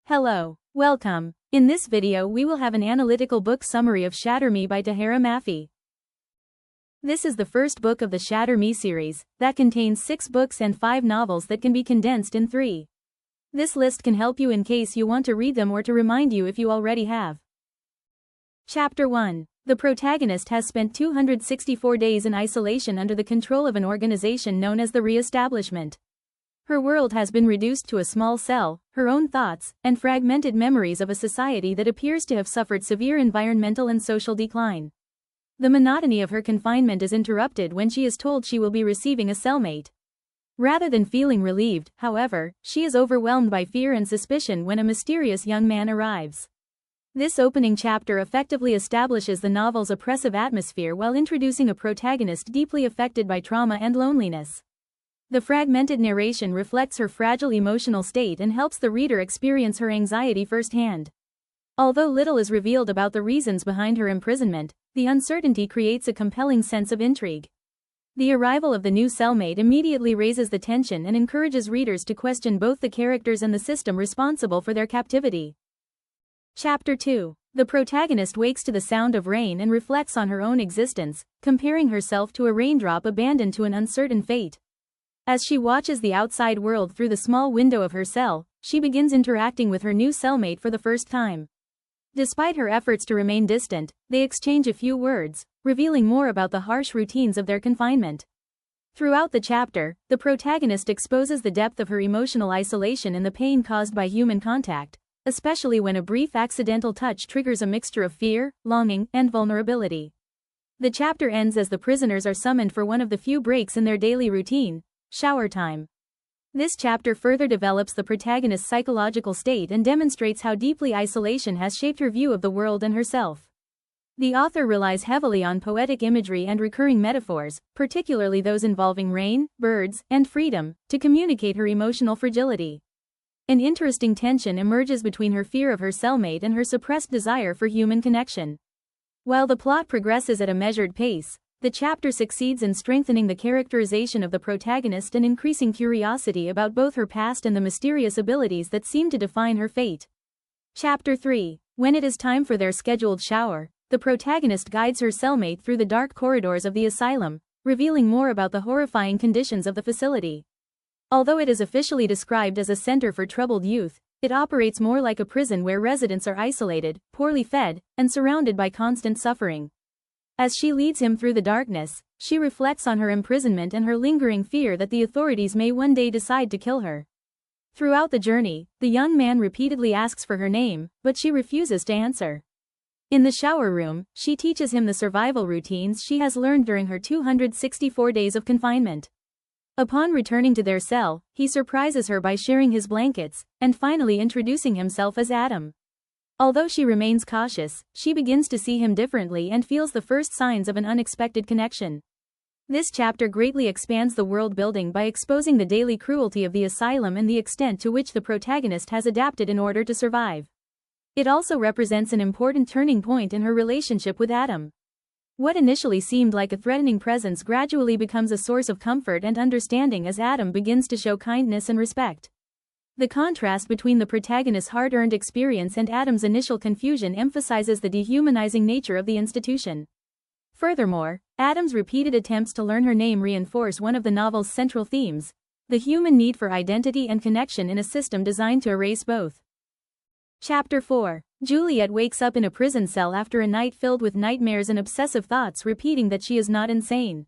Hello, welcome. In this video we will have an analytical book summary of Shatter Me by Tahereh Mafi. This is the first book of the Shatter Me series, that contains 6 books and 5 novels that can be condensed in 3. This list can help you in case you want to read them or to remind you if you already have. Chapter 1. The protagonist has spent 264 days in isolation under the control of an organization known as the Re-establishment. Her world has been reduced to a small cell, her own thoughts, and fragmented memories of a society that appears to have suffered severe environmental and social decline. The monotony of her confinement is interrupted when she is told she will be receiving a cellmate. Rather than feeling relieved, however, she is overwhelmed by fear and suspicion when a mysterious young man arrives. This opening chapter effectively establishes the novel's oppressive atmosphere while introducing a protagonist deeply affected by trauma and loneliness. The fragmented narration reflects her fragile emotional state and helps the reader experience her anxiety firsthand. Although little is revealed about the reasons behind her imprisonment, the uncertainty creates a compelling sense of intrigue. The arrival of the new cellmate immediately raises the tension and encourages readers to question both the characters and the system responsible for their captivity. Chapter 2. The protagonist wakes to the sound of rain and reflects on her own existence, comparing herself to a raindrop abandoned to an uncertain fate. As she watches the outside world through the small window of her cell, she begins interacting with her new cellmate for the first time. Despite her efforts to remain distant, they exchange a few words, revealing more about the harsh routines of their confinement. Throughout the chapter, the protagonist exposes the depth of her emotional isolation and the pain caused by human contact, especially when a brief accidental touch triggers a mixture of fear, longing, and vulnerability. The chapter ends as the prisoners are summoned for one of the few breaks in their daily routine: shower time. This chapter further develops the protagonist's psychological state and demonstrates how deeply isolation has shaped her view of the world and herself. The author relies heavily on poetic imagery and recurring metaphors, particularly those involving rain, birds, and freedom, to communicate her emotional fragility. An interesting tension emerges between her fear of her cellmate and her suppressed desire for human connection. While the plot progresses at a measured pace, the chapter succeeds in strengthening the characterization of the protagonist and increasing curiosity about both her past and the mysterious abilities that seem to define her fate. Chapter 3. When it is time for their scheduled shower, the protagonist guides her cellmate through the dark corridors of the asylum, revealing more about the horrifying conditions of the facility. Although it is officially described as a center for troubled youth, it operates more like a prison where residents are isolated, poorly fed, and surrounded by constant suffering. As she leads him through the darkness, she reflects on her imprisonment and her lingering fear that the authorities may one day decide to kill her. Throughout the journey, the young man repeatedly asks for her name, but she refuses to answer. In the shower room, she teaches him the survival routines she has learned during her 264 days of confinement. Upon returning to their cell, he surprises her by sharing his blankets, and finally introducing himself as Adam. Although she remains cautious, she begins to see him differently and feels the first signs of an unexpected connection. This chapter greatly expands the world building by exposing the daily cruelty of the asylum and the extent to which the protagonist has adapted in order to survive. It also represents an important turning point in her relationship with Adam. What initially seemed like a threatening presence gradually becomes a source of comfort and understanding as Adam begins to show kindness and respect. The contrast between the protagonist's hard-earned experience and Adam's initial confusion emphasizes the dehumanizing nature of the institution. Furthermore, Adam's repeated attempts to learn her name reinforce one of the novel's central themes: the human need for identity and connection in a system designed to erase both. Chapter 4. Juliette wakes up in a prison cell after a night filled with nightmares and obsessive thoughts repeating that she is not insane.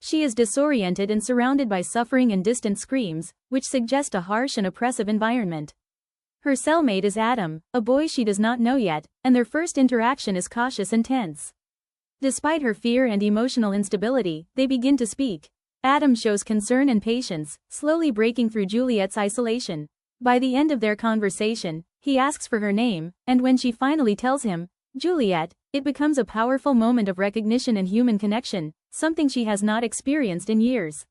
She is disoriented and surrounded by suffering and distant screams, which suggest a harsh and oppressive environment. Her cellmate is Adam, a boy she does not know yet, and their first interaction is cautious and tense. Despite her fear and emotional instability, they begin to speak. Adam shows concern and patience, slowly breaking through Juliette's isolation. By the end of their conversation, he asks for her name, and when she finally tells him, Juliette, it becomes a powerful moment of recognition and human connection, something she has not experienced in years.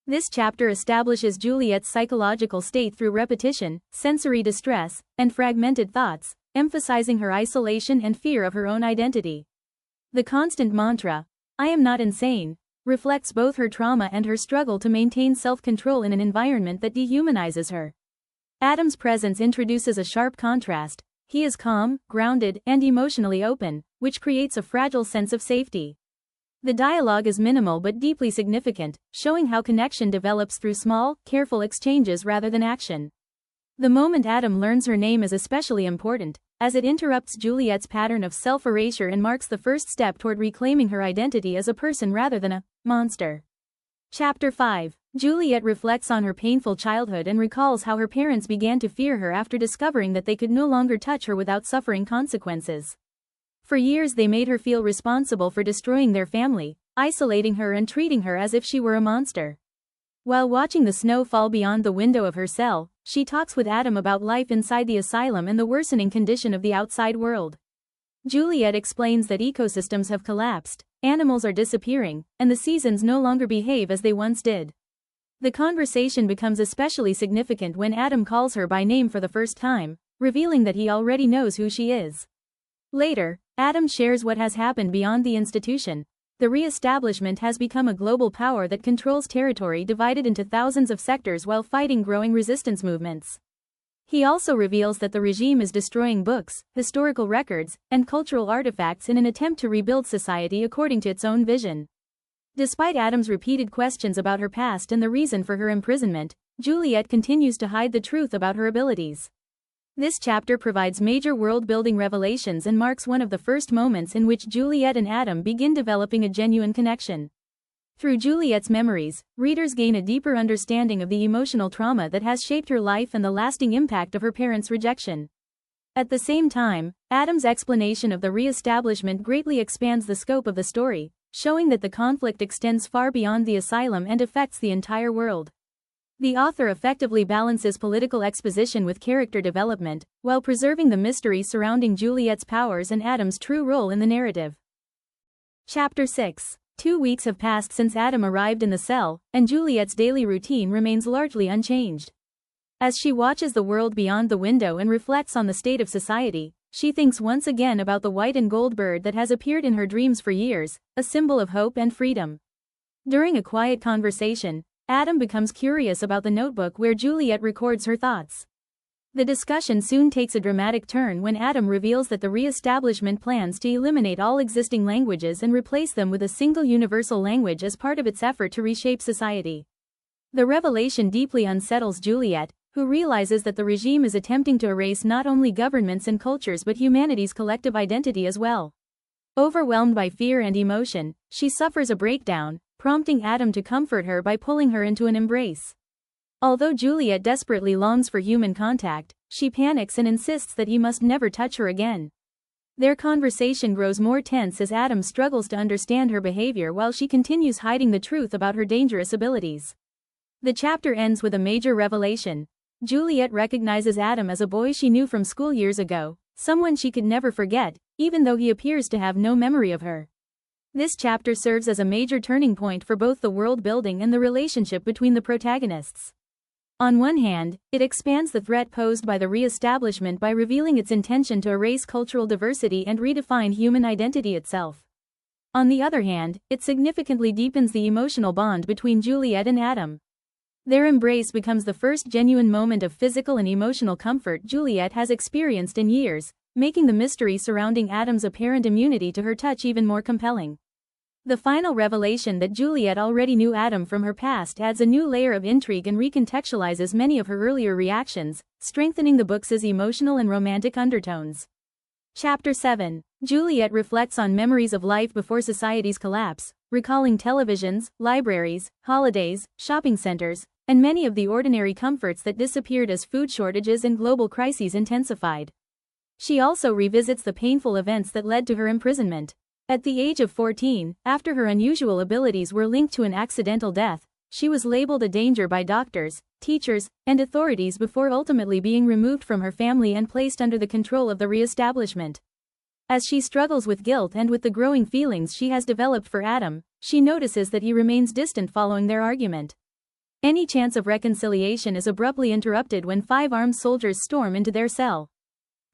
This chapter establishes Juliette's psychological state through repetition, sensory distress, and fragmented thoughts, emphasizing her isolation and fear of her own identity. The constant mantra, "I am not insane," reflects both her trauma and her struggle to maintain self-control in an environment that dehumanizes her. Adam's presence introduces a sharp contrast. He is calm, grounded, and emotionally open, which creates a fragile sense of safety. The dialogue is minimal but deeply significant, showing how connection develops through small, careful exchanges rather than action. The moment Adam learns her name is especially important, as it interrupts Juliette's pattern of self-erasure and marks the first step toward reclaiming her identity as a person rather than a monster. Chapter 5. Juliette reflects on her painful childhood and recalls how her parents began to fear her after discovering that they could no longer touch her without suffering consequences. For years they made her feel responsible for destroying their family, isolating her and treating her as if she were a monster. While watching the snow fall beyond the window of her cell, she talks with Adam about life inside the asylum and the worsening condition of the outside world. Juliette explains that ecosystems have collapsed, animals are disappearing, and the seasons no longer behave as they once did. The conversation becomes especially significant when Adam calls her by name for the first time, revealing that he already knows who she is. Later, Adam shares what has happened beyond the institution. The re-establishment has become a global power that controls territory divided into thousands of sectors while fighting growing resistance movements. He also reveals that the regime is destroying books, historical records, and cultural artifacts in an attempt to rebuild society according to its own vision. Despite Adam's repeated questions about her past and the reason for her imprisonment, Juliette continues to hide the truth about her abilities. This chapter provides major world-building revelations and marks one of the first moments in which Juliette and Adam begin developing a genuine connection. Through Juliette's memories, readers gain a deeper understanding of the emotional trauma that has shaped her life and the lasting impact of her parents' rejection. At the same time, Adam's explanation of the re-establishment greatly expands the scope of the story, showing that the conflict extends far beyond the asylum and affects the entire world. The author effectively balances political exposition with character development, while preserving the mystery surrounding Juliette's powers and Adam's true role in the narrative. Chapter 6. 2 weeks have passed since Adam arrived in the cell, and Juliette's daily routine remains largely unchanged. As she watches the world beyond the window and reflects on the state of society, she thinks once again about the white and gold bird that has appeared in her dreams for years, a symbol of hope and freedom. During a quiet conversation, Adam becomes curious about the notebook where Juliette records her thoughts. The discussion soon takes a dramatic turn when Adam reveals that the re-establishment plans to eliminate all existing languages and replace them with a single universal language as part of its effort to reshape society. The revelation deeply unsettles Juliette, who realizes that the regime is attempting to erase not only governments and cultures but humanity's collective identity as well. Overwhelmed by fear and emotion, she suffers a breakdown, prompting Adam to comfort her by pulling her into an embrace. Although Juliette desperately longs for human contact, she panics and insists that he must never touch her again. Their conversation grows more tense as Adam struggles to understand her behavior while she continues hiding the truth about her dangerous abilities. The chapter ends with a major revelation. Juliette recognizes Adam as a boy she knew from school years ago, someone she could never forget, even though he appears to have no memory of her. This chapter serves as a major turning point for both the world building and the relationship between the protagonists. On one hand, it expands the threat posed by the re-establishment by revealing its intention to erase cultural diversity and redefine human identity itself. On the other hand, it significantly deepens the emotional bond between Juliette and Adam. Their embrace becomes the first genuine moment of physical and emotional comfort Juliette has experienced in years, making the mystery surrounding Adam's apparent immunity to her touch even more compelling. The final revelation that Juliette already knew Adam from her past adds a new layer of intrigue and recontextualizes many of her earlier reactions, strengthening the book's emotional and romantic undertones. Chapter 7. Juliette reflects on memories of life before society's collapse, recalling televisions, libraries, holidays, shopping centers, and many of the ordinary comforts that disappeared as food shortages and global crises intensified. She also revisits the painful events that led to her imprisonment. At the age of 14, after her unusual abilities were linked to an accidental death, she was labeled a danger by doctors, teachers, and authorities before ultimately being removed from her family and placed under the control of the re-establishment. As she struggles with guilt and with the growing feelings she has developed for Adam, she notices that he remains distant following their argument. Any chance of reconciliation is abruptly interrupted when 5 armed soldiers storm into their cell.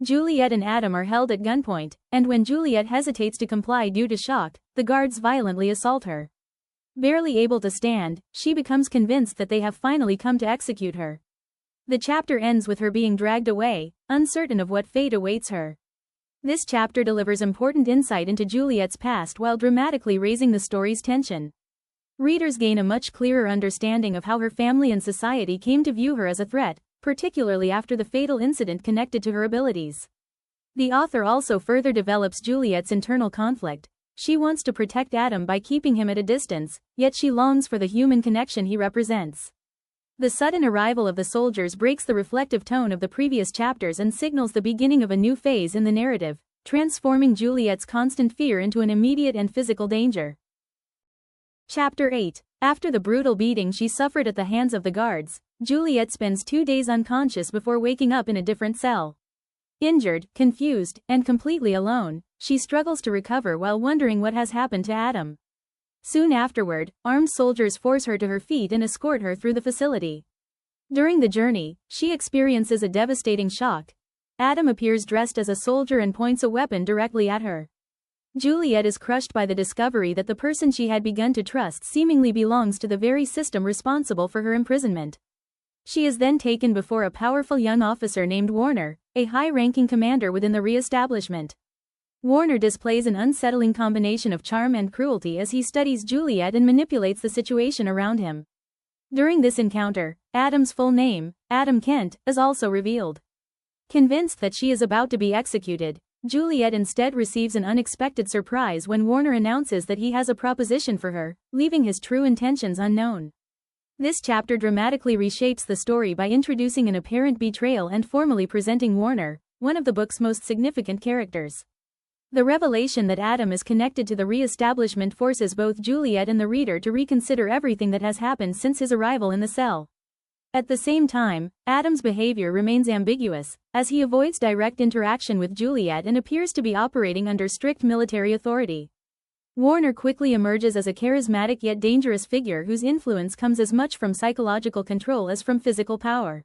Juliette and Adam are held at gunpoint, and when Juliette hesitates to comply due to shock, the guards violently assault her. Barely able to stand, she becomes convinced that they have finally come to execute her. The chapter ends with her being dragged away, uncertain of what fate awaits her. This chapter delivers important insight into Juliette's past while dramatically raising the story's tension. Readers gain a much clearer understanding of how her family and society came to view her as a threat, particularly after the fatal incident connected to her abilities. The author also further develops Juliette's internal conflict. She wants to protect Adam by keeping him at a distance, yet she longs for the human connection he represents. The sudden arrival of the soldiers breaks the reflective tone of the previous chapters and signals the beginning of a new phase in the narrative, transforming Juliette's constant fear into an immediate and physical danger. Chapter 8. After the brutal beating she suffered at the hands of the guards, Juliette spends 2 days unconscious before waking up in a different cell. Injured, confused, and completely alone, she struggles to recover while wondering what has happened to Adam. Soon afterward, armed soldiers force her to her feet and escort her through the facility. During the journey, she experiences a devastating shock. Adam appears dressed as a soldier and points a weapon directly at her. Juliette is crushed by the discovery that the person she had begun to trust seemingly belongs to the very system responsible for her imprisonment. She is then taken before a powerful young officer named Warner, a high-ranking commander within the re-establishment. Warner displays an unsettling combination of charm and cruelty as he studies Juliette and manipulates the situation around him. During this encounter, Adam's full name, Adam Kent, is also revealed. Convinced that she is about to be executed, Juliette instead receives an unexpected surprise when Warner announces that he has a proposition for her, leaving his true intentions unknown. This chapter dramatically reshapes the story by introducing an apparent betrayal and formally presenting Warner, one of the book's most significant characters. The revelation that Adam is connected to the re-establishment forces both Juliette and the reader to reconsider everything that has happened since his arrival in the cell. At the same time, Adam's behavior remains ambiguous, as he avoids direct interaction with Juliette and appears to be operating under strict military authority. Warner quickly emerges as a charismatic yet dangerous figure whose influence comes as much from psychological control as from physical power.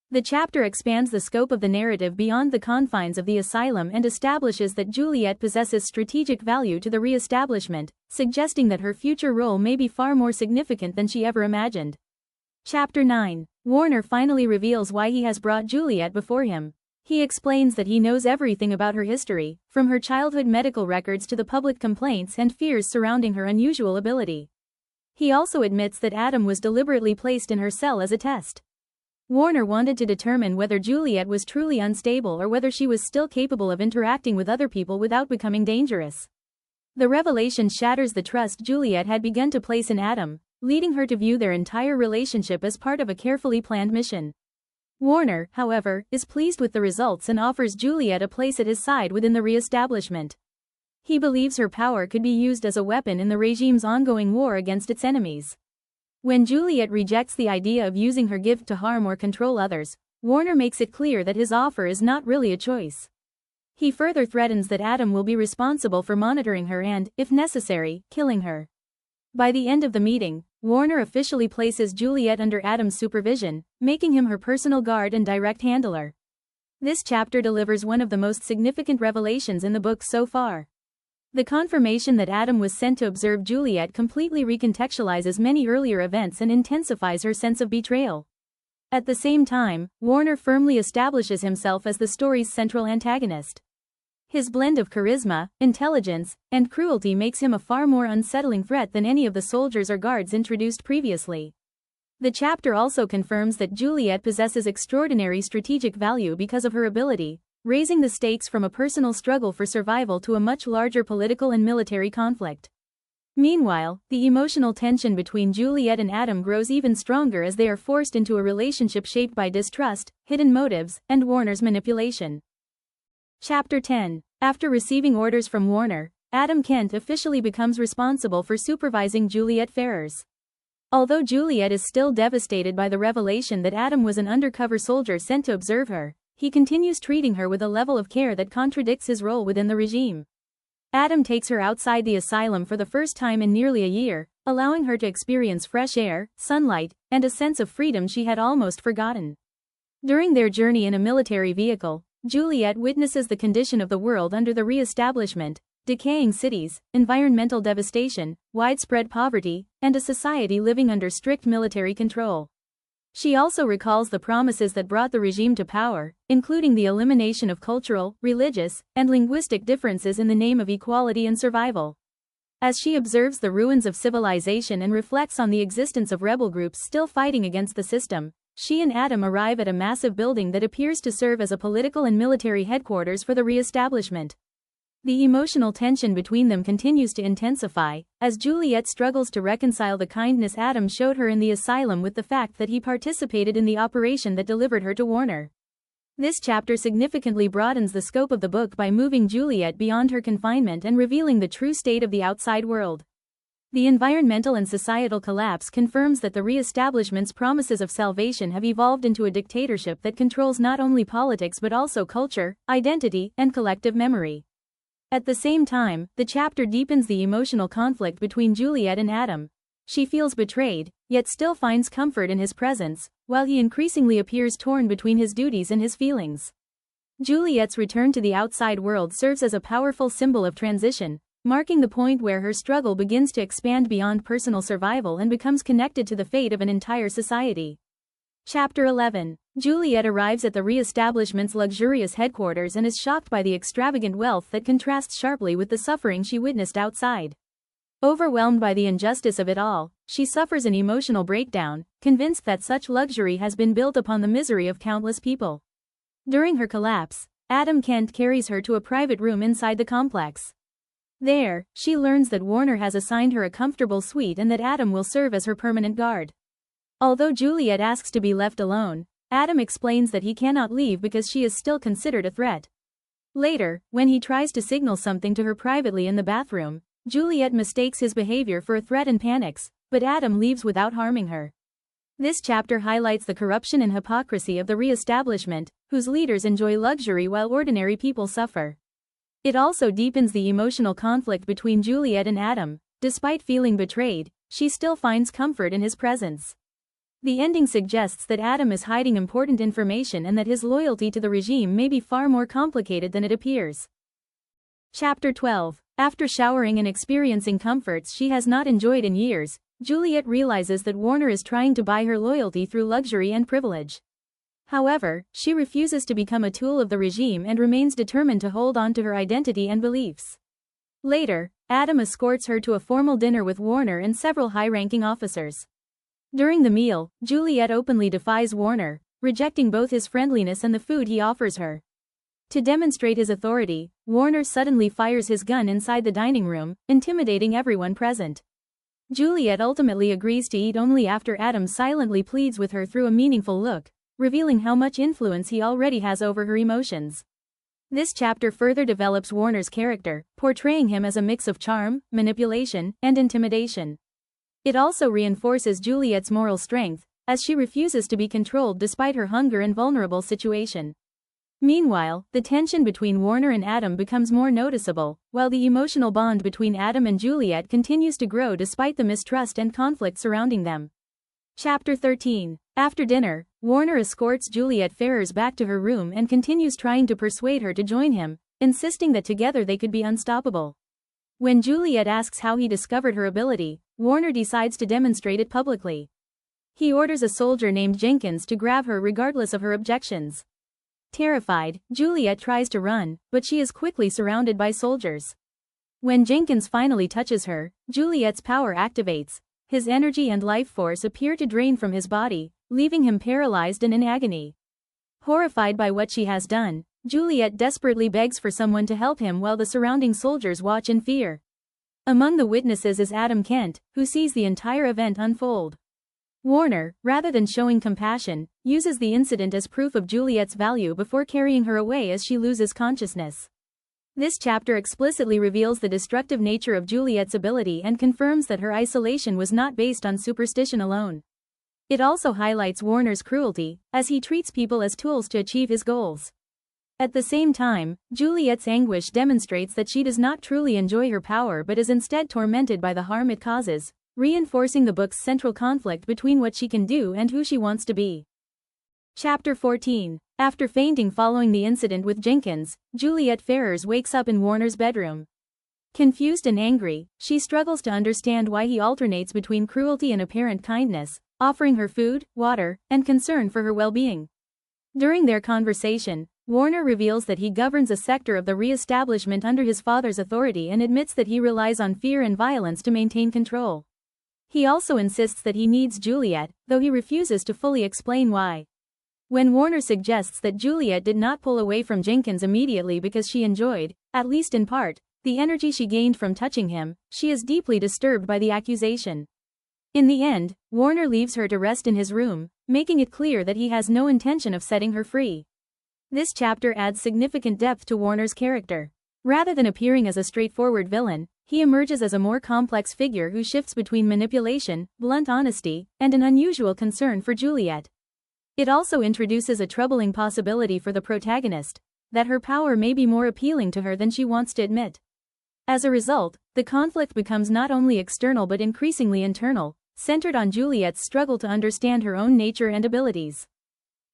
The chapter expands the scope of the narrative beyond the confines of the asylum and establishes that Juliette possesses strategic value to the re-establishment, suggesting that her future role may be far more significant than she ever imagined. Chapter 9. Warner finally reveals why he has brought Juliette before him. He explains that he knows everything about her history, from her childhood medical records to the public complaints and fears surrounding her unusual ability. He also admits that Adam was deliberately placed in her cell as a test. Warner wanted to determine whether Juliette was truly unstable or whether she was still capable of interacting with other people without becoming dangerous. The revelation shatters the trust Juliette had begun to place in Adam, leading her to view their entire relationship as part of a carefully planned mission. Warner, however, is pleased with the results and offers Juliette a place at his side within the re-establishment. He believes her power could be used as a weapon in the regime's ongoing war against its enemies. When Juliette rejects the idea of using her gift to harm or control others, Warner makes it clear that his offer is not really a choice. He further threatens that Adam will be responsible for monitoring her and, if necessary, killing her. By the end of the meeting, Warner officially places Juliette under Adam's supervision, making him her personal guard and direct handler. This chapter delivers one of the most significant revelations in the book so far. The confirmation that Adam was sent to observe Juliette completely recontextualizes many earlier events and intensifies her sense of betrayal. At the same time, Warner firmly establishes himself as the story's central antagonist. His blend of charisma, intelligence, and cruelty makes him a far more unsettling threat than any of the soldiers or guards introduced previously. The chapter also confirms that Juliette possesses extraordinary strategic value because of her ability, raising the stakes from a personal struggle for survival to a much larger political and military conflict. Meanwhile, the emotional tension between Juliette and Adam grows even stronger as they are forced into a relationship shaped by distrust, hidden motives, and Warner's manipulation. Chapter 10. After receiving orders from Warner, Adam Kent officially becomes responsible for supervising Juliette Ferrars. Although Juliette is still devastated by the revelation that Adam was an undercover soldier sent to observe her, he continues treating her with a level of care that contradicts his role within the regime. Adam takes her outside the asylum for the first time in nearly a year, allowing her to experience fresh air, sunlight, and a sense of freedom she had almost forgotten. During their journey in a military vehicle, Juliette witnesses the condition of the world under the re-establishment, decaying cities, environmental devastation, widespread poverty, and a society living under strict military control. She also recalls the promises that brought the regime to power, including the elimination of cultural, religious, and linguistic differences in the name of equality and survival. As she observes the ruins of civilization and reflects on the existence of rebel groups still fighting against the system, she and Adam arrive at a massive building that appears to serve as a political and military headquarters for the re-establishment. The emotional tension between them continues to intensify, as Juliette struggles to reconcile the kindness Adam showed her in the asylum with the fact that he participated in the operation that delivered her to Warner. This chapter significantly broadens the scope of the book by moving Juliette beyond her confinement and revealing the true state of the outside world. The environmental and societal collapse confirms that the re-establishment's promises of salvation have evolved into a dictatorship that controls not only politics but also culture, identity, and collective memory. At the same time, the chapter deepens the emotional conflict between Juliette and Adam. She feels betrayed, yet still finds comfort in his presence, while he increasingly appears torn between his duties and his feelings. Juliette's return to the outside world serves as a powerful symbol of transition, marking the point where her struggle begins to expand beyond personal survival and becomes connected to the fate of an entire society. Chapter 11. Juliette arrives at the re-establishment's luxurious headquarters and is shocked by the extravagant wealth that contrasts sharply with the suffering she witnessed outside. Overwhelmed by the injustice of it all, she suffers an emotional breakdown, convinced that such luxury has been built upon the misery of countless people. During her collapse, Adam Kent carries her to a private room inside the complex. There, she learns that Warner has assigned her a comfortable suite and that Adam will serve as her permanent guard. Although Juliette asks to be left alone, Adam explains that he cannot leave because she is still considered a threat. Later, when he tries to signal something to her privately in the bathroom, Juliette mistakes his behavior for a threat and panics, but Adam leaves without harming her. This chapter highlights the corruption and hypocrisy of the re-establishment, whose leaders enjoy luxury while ordinary people suffer. It also deepens the emotional conflict between Juliette and Adam. Despite feeling betrayed, she still finds comfort in his presence. The ending suggests that Adam is hiding important information and that his loyalty to the regime may be far more complicated than it appears. Chapter 12. After showering and experiencing comforts she has not enjoyed in years, Juliette realizes that Warner is trying to buy her loyalty through luxury and privilege. However, she refuses to become a tool of the regime and remains determined to hold on to her identity and beliefs. Later, Adam escorts her to a formal dinner with Warner and several high-ranking officers. During the meal, Juliette openly defies Warner, rejecting both his friendliness and the food he offers her. To demonstrate his authority, Warner suddenly fires his gun inside the dining room, intimidating everyone present. Juliette ultimately agrees to eat only after Adam silently pleads with her through a meaningful look, revealing how much influence he already has over her emotions. This chapter further develops Warner's character, portraying him as a mix of charm, manipulation, and intimidation. It also reinforces Juliette's moral strength, as she refuses to be controlled despite her hunger and vulnerable situation. Meanwhile, the tension between Warner and Adam becomes more noticeable, while the emotional bond between Adam and Juliette continues to grow despite the mistrust and conflict surrounding them. Chapter 13. After dinner, Warner escorts Juliette Ferrars back to her room and continues trying to persuade her to join him, insisting that together they could be unstoppable. When Juliette asks how he discovered her ability, Warner decides to demonstrate it publicly. He orders a soldier named Jenkins to grab her regardless of her objections. Terrified, Juliette tries to run, but she is quickly surrounded by soldiers. When Jenkins finally touches her, Juliette's power activates. His energy and life force appear to drain from his body, leaving him paralyzed and in agony. Horrified by what she has done, Juliette desperately begs for someone to help him while the surrounding soldiers watch in fear. Among the witnesses is Adam Kent, who sees the entire event unfold. Warner, rather than showing compassion, uses the incident as proof of Juliette's value before carrying her away as she loses consciousness. This chapter explicitly reveals the destructive nature of Juliette's ability and confirms that her isolation was not based on superstition alone. It also highlights Warner's cruelty, as he treats people as tools to achieve his goals. At the same time, Juliette's anguish demonstrates that she does not truly enjoy her power but is instead tormented by the harm it causes, reinforcing the book's central conflict between what she can do and who she wants to be. Chapter 14. After fainting following the incident with Jenkins, Juliette Ferrars wakes up in Warner's bedroom. Confused and angry, she struggles to understand why he alternates between cruelty and apparent kindness, offering her food, water, and concern for her well-being. During their conversation, Warner reveals that he governs a sector of the re-establishment under his father's authority and admits that he relies on fear and violence to maintain control. He also insists that he needs Juliette, though he refuses to fully explain why. When Warner suggests that Juliette did not pull away from Jenkins immediately because she enjoyed, at least in part, the energy she gained from touching him, she is deeply disturbed by the accusation. In the end, Warner leaves her to rest in his room, making it clear that he has no intention of setting her free. This chapter adds significant depth to Warner's character. Rather than appearing as a straightforward villain, he emerges as a more complex figure who shifts between manipulation, blunt honesty, and an unusual concern for Juliette. It also introduces a troubling possibility for the protagonist, that her power may be more appealing to her than she wants to admit. As a result, the conflict becomes not only external but increasingly internal, centered on Juliette's struggle to understand her own nature and abilities.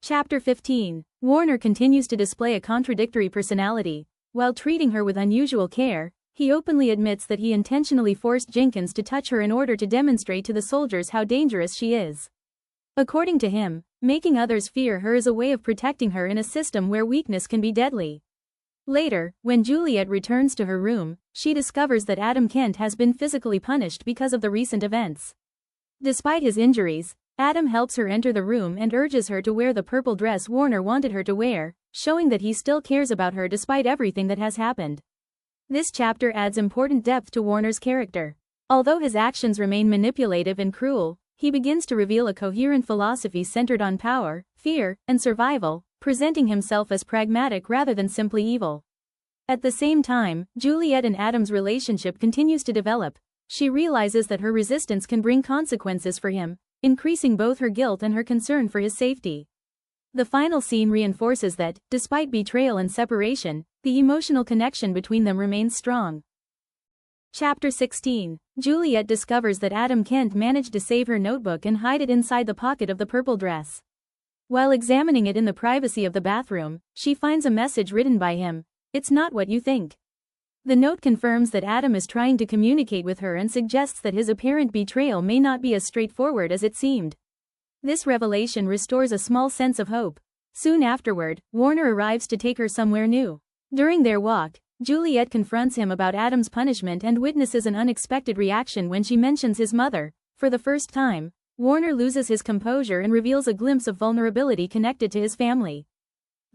Chapter 15. Warner continues to display a contradictory personality. While treating her with unusual care, he openly admits that he intentionally forced Jenkins to touch her in order to demonstrate to the soldiers how dangerous she is. According to him, making others fear her is a way of protecting her in a system where weakness can be deadly. Later, when Juliette returns to her room, she discovers that Adam Kent has been physically punished because of the recent events. Despite his injuries, Adam helps her enter the room and urges her to wear the purple dress Warner wanted her to wear, showing that he still cares about her despite everything that has happened. This chapter adds important depth to Warner's character. Although his actions remain manipulative and cruel, he begins to reveal a coherent philosophy centered on power, fear, and survival, presenting himself as pragmatic rather than simply evil. At the same time, Juliette and Adam's relationship continues to develop. She realizes that her resistance can bring consequences for him, increasing both her guilt and her concern for his safety. The final scene reinforces that, despite betrayal and separation, the emotional connection between them remains strong. Chapter 16. Juliette discovers that Adam Kent managed to save her notebook and hide it inside the pocket of the purple dress. While examining it in the privacy of the bathroom, she finds a message written by him. "It's not what you think." The note confirms that Adam is trying to communicate with her and suggests that his apparent betrayal may not be as straightforward as it seemed. This revelation restores a small sense of hope. Soon afterward, Warner arrives to take her somewhere new. During their walk, Juliette confronts him about Adam's punishment and witnesses an unexpected reaction when she mentions his mother. For the first time, Warner loses his composure and reveals a glimpse of vulnerability connected to his family.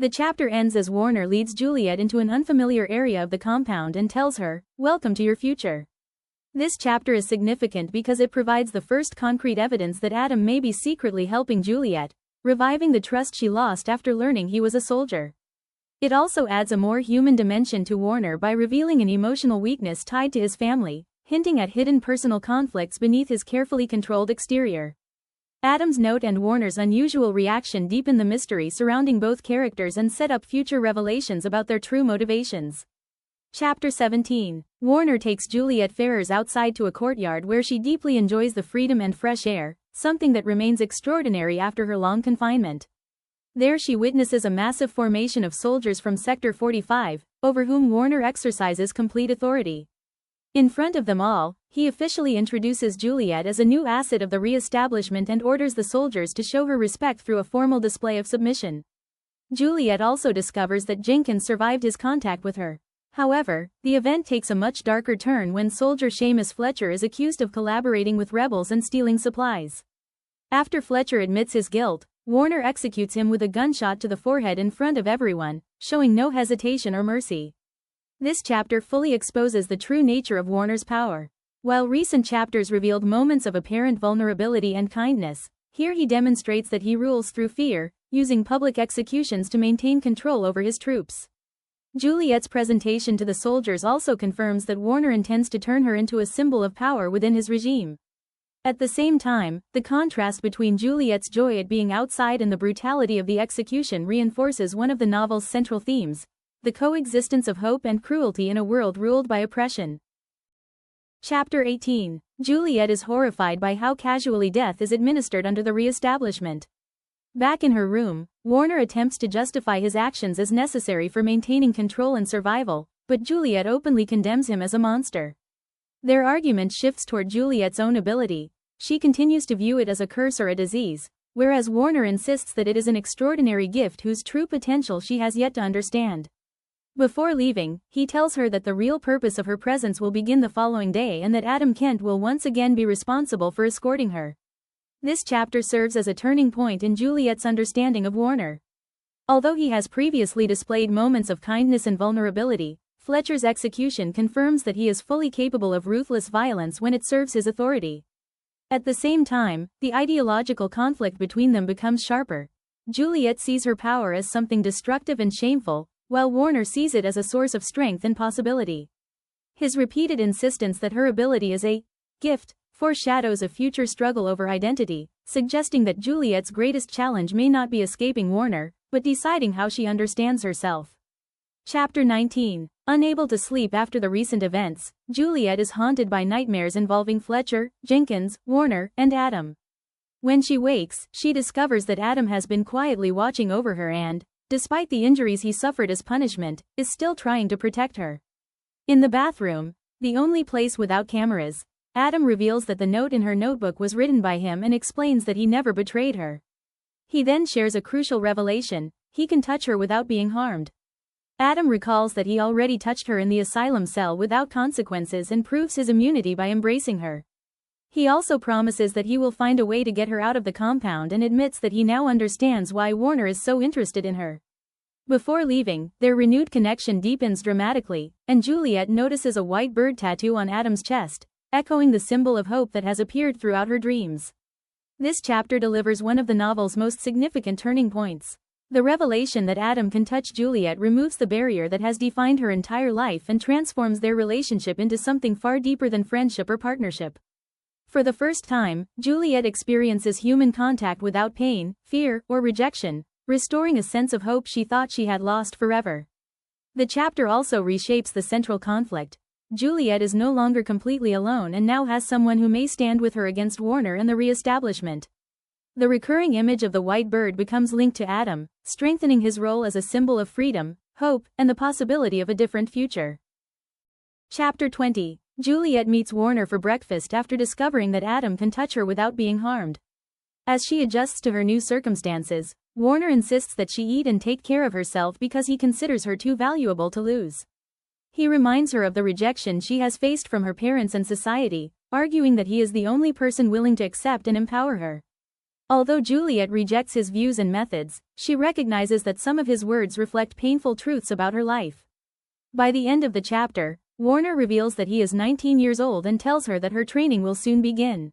The chapter ends as Warner leads Juliette into an unfamiliar area of the compound and tells her, "Welcome to your future." This chapter is significant because it provides the first concrete evidence that Adam may be secretly helping Juliette, reviving the trust she lost after learning he was a soldier. It also adds a more human dimension to Warner by revealing an emotional weakness tied to his family, hinting at hidden personal conflicts beneath his carefully controlled exterior. Adam's note and Warner's unusual reaction deepen the mystery surrounding both characters and set up future revelations about their true motivations. Chapter 17. Warner takes Juliette Ferrars outside to a courtyard where she deeply enjoys the freedom and fresh air, something that remains extraordinary after her long confinement. There she witnesses a massive formation of soldiers from Sector 45, over whom Warner exercises complete authority. In front of them all, he officially introduces Juliette as a new asset of the re-establishment and orders the soldiers to show her respect through a formal display of submission. Juliette also discovers that Jenkins survived his contact with her. However, the event takes a much darker turn when soldier Seamus Fletcher is accused of collaborating with rebels and stealing supplies. After Fletcher admits his guilt, Warner executes him with a gunshot to the forehead in front of everyone, showing no hesitation or mercy. This chapter fully exposes the true nature of Warner's power. While recent chapters revealed moments of apparent vulnerability and kindness, here he demonstrates that he rules through fear, using public executions to maintain control over his troops. Juliette's presentation to the soldiers also confirms that Warner intends to turn her into a symbol of power within his regime. At the same time, the contrast between Juliette's joy at being outside and the brutality of the execution reinforces one of the novel's central themes: the coexistence of hope and cruelty in a world ruled by oppression. Chapter 18. Juliette is horrified by how casually death is administered under the re-establishment. Back in her room, Warner attempts to justify his actions as necessary for maintaining control and survival, but Juliette openly condemns him as a monster. Their argument shifts toward Juliette's own ability. she continues to view it as a curse or a disease, whereas Warner insists that it is an extraordinary gift whose true potential she has yet to understand. Before leaving, he tells her that the real purpose of her presence will begin the following day and that Adam Kent will once again be responsible for escorting her. This chapter serves as a turning point in Juliette's understanding of Warner. Although he has previously displayed moments of kindness and vulnerability, Fletcher's execution confirms that he is fully capable of ruthless violence when it serves his authority. At the same time, the ideological conflict between them becomes sharper. Juliette sees her power as something destructive and shameful, while Warner sees it as a source of strength and possibility. His repeated insistence that her ability is a gift foreshadows a future struggle over identity, suggesting that Juliette's greatest challenge may not be escaping Warner, but deciding how she understands herself. Chapter 19. Unable to sleep after the recent events, Juliette is haunted by nightmares involving Fletcher, Jenkins, Warner, and Adam. When she wakes, she discovers that Adam has been quietly watching over her and, despite the injuries he suffered as punishment, is still trying to protect her. In the bathroom, the only place without cameras, Adam reveals that the note in her notebook was written by him and explains that he never betrayed her. He then shares a crucial revelation: he can touch her without being harmed. Adam recalls that he already touched her in the asylum cell without consequences and proves his immunity by embracing her. He also promises that he will find a way to get her out of the compound and admits that he now understands why Warner is so interested in her. Before leaving, their renewed connection deepens dramatically, and Juliette notices a white bird tattoo on Adam's chest, echoing the symbol of hope that has appeared throughout her dreams. This chapter delivers one of the novel's most significant turning points. The revelation that Adam can touch Juliette removes the barrier that has defined her entire life and transforms their relationship into something far deeper than friendship or partnership. For the first time, Juliette experiences human contact without pain, fear, or rejection, restoring a sense of hope she thought she had lost forever. The chapter also reshapes the central conflict. Juliette is no longer completely alone and now has someone who may stand with her against Warner and the re-establishment. The recurring image of the white bird becomes linked to Adam, strengthening his role as a symbol of freedom, hope, and the possibility of a different future. Chapter 20. Juliette meets Warner for breakfast after discovering that Adam can touch her without being harmed. As she adjusts to her new circumstances, Warner insists that she eat and take care of herself because he considers her too valuable to lose. He reminds her of the rejection she has faced from her parents and society, arguing that he is the only person willing to accept and empower her. Although Juliette rejects his views and methods, she recognizes that some of his words reflect painful truths about her life. By the end of the chapter, Warner reveals that he is 19 years old and tells her that her training will soon begin.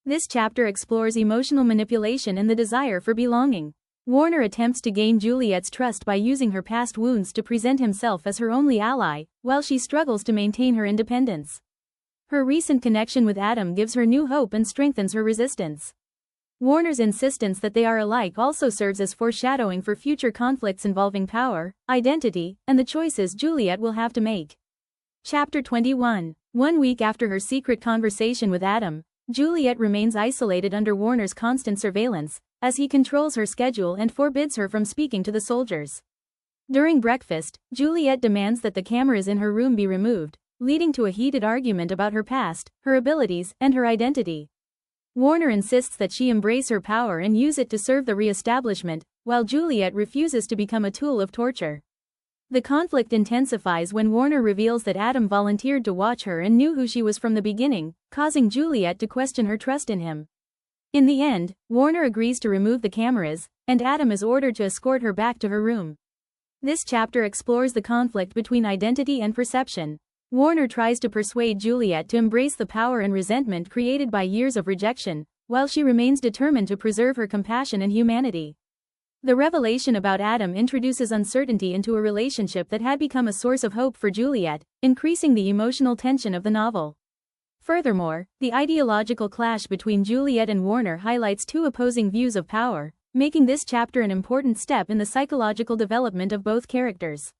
This chapter explores emotional manipulation and the desire for belonging. Warner attempts to gain Juliette's trust by using her past wounds to present himself as her only ally, while she struggles to maintain her independence. Her recent connection with Adam gives her new hope and strengthens her resistance. Warner's insistence that they are alike also serves as foreshadowing for future conflicts involving power, identity, and the choices Juliette will have to make. Chapter 21. 1 week after her secret conversation with Adam, Juliette remains isolated under Warner's constant surveillance, as he controls her schedule and forbids her from speaking to the soldiers. During breakfast, Juliette demands that the cameras in her room be removed, leading to a heated argument about her past, her abilities, and her identity. Warner insists that she embrace her power and use it to serve the re-establishment, while Juliette refuses to become a tool of torture. The conflict intensifies when Warner reveals that Adam volunteered to watch her and knew who she was from the beginning, causing Juliette to question her trust in him. In the end, Warner agrees to remove the cameras, and Adam is ordered to escort her back to her room. This chapter explores the conflict between identity and perception. Warner tries to persuade Juliette to embrace the power and resentment created by years of rejection, while she remains determined to preserve her compassion and humanity. The revelation about Adam introduces uncertainty into a relationship that had become a source of hope for Juliette, increasing the emotional tension of the novel. Furthermore, the ideological clash between Juliette and Warner highlights two opposing views of power, making this chapter an important step in the psychological development of both characters.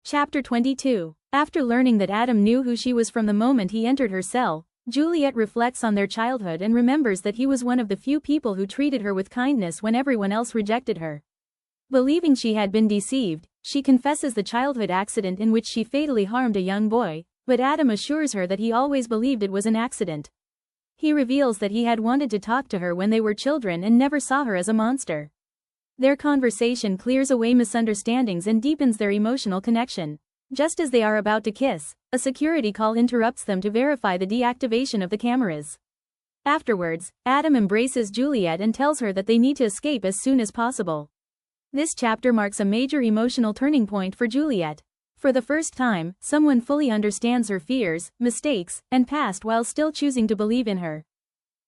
Chapter 22. After learning that Adam knew who she was from the moment he entered her cell, Juliette reflects on their childhood and remembers that he was one of the few people who treated her with kindness when everyone else rejected her. Believing she had been deceived, she confesses the childhood accident in which she fatally harmed a young boy, but Adam assures her that he always believed it was an accident. He reveals that he had wanted to talk to her when they were children and never saw her as a monster. Their conversation clears away misunderstandings and deepens their emotional connection. Just as they are about to kiss, a security call interrupts them to verify the deactivation of the cameras. Afterwards, Adam embraces Juliette and tells her that they need to escape as soon as possible. This chapter marks a major emotional turning point for Juliette. For the first time, someone fully understands her fears, mistakes, and past while still choosing to believe in her.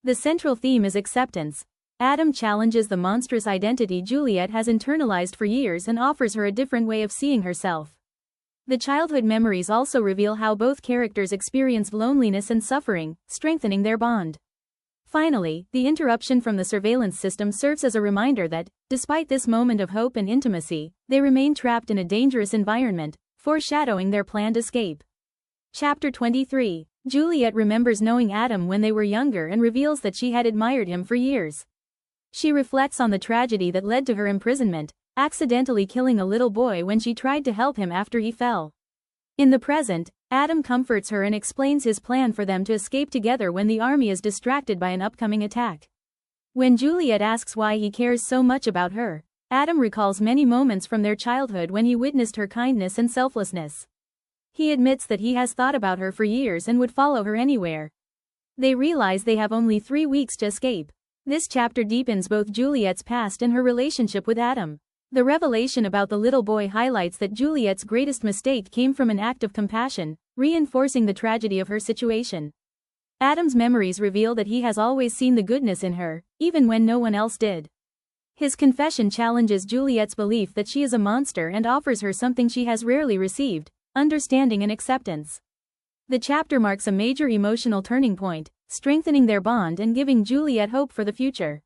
The central theme is acceptance. Adam challenges the monstrous identity Juliette has internalized for years and offers her a different way of seeing herself. The childhood memories also reveal how both characters experienced loneliness and suffering, strengthening their bond. Finally, the interruption from the surveillance system serves as a reminder that, despite this moment of hope and intimacy, they remain trapped in a dangerous environment, foreshadowing their planned escape. Chapter 23. Juliette remembers knowing Adam when they were younger and reveals that she had admired him for years. She reflects on the tragedy that led to her imprisonment, accidentally killing a little boy when she tried to help him after he fell. In the present, Adam comforts her and explains his plan for them to escape together when the army is distracted by an upcoming attack. When Juliette asks why he cares so much about her, Adam recalls many moments from their childhood when he witnessed her kindness and selflessness. He admits that he has thought about her for years and would follow her anywhere. They realize they have only 3 weeks to escape. This chapter deepens both Juliette's past and her relationship with Adam. The revelation about the little boy highlights that Juliette's greatest mistake came from an act of compassion, reinforcing the tragedy of her situation. Adam's memories reveal that he has always seen the goodness in her, even when no one else did. His confession challenges Juliette's belief that she is a monster and offers her something she has rarely received: understanding and acceptance. The chapter marks a major emotional turning point, strengthening their bond and giving Juliette hope for the future.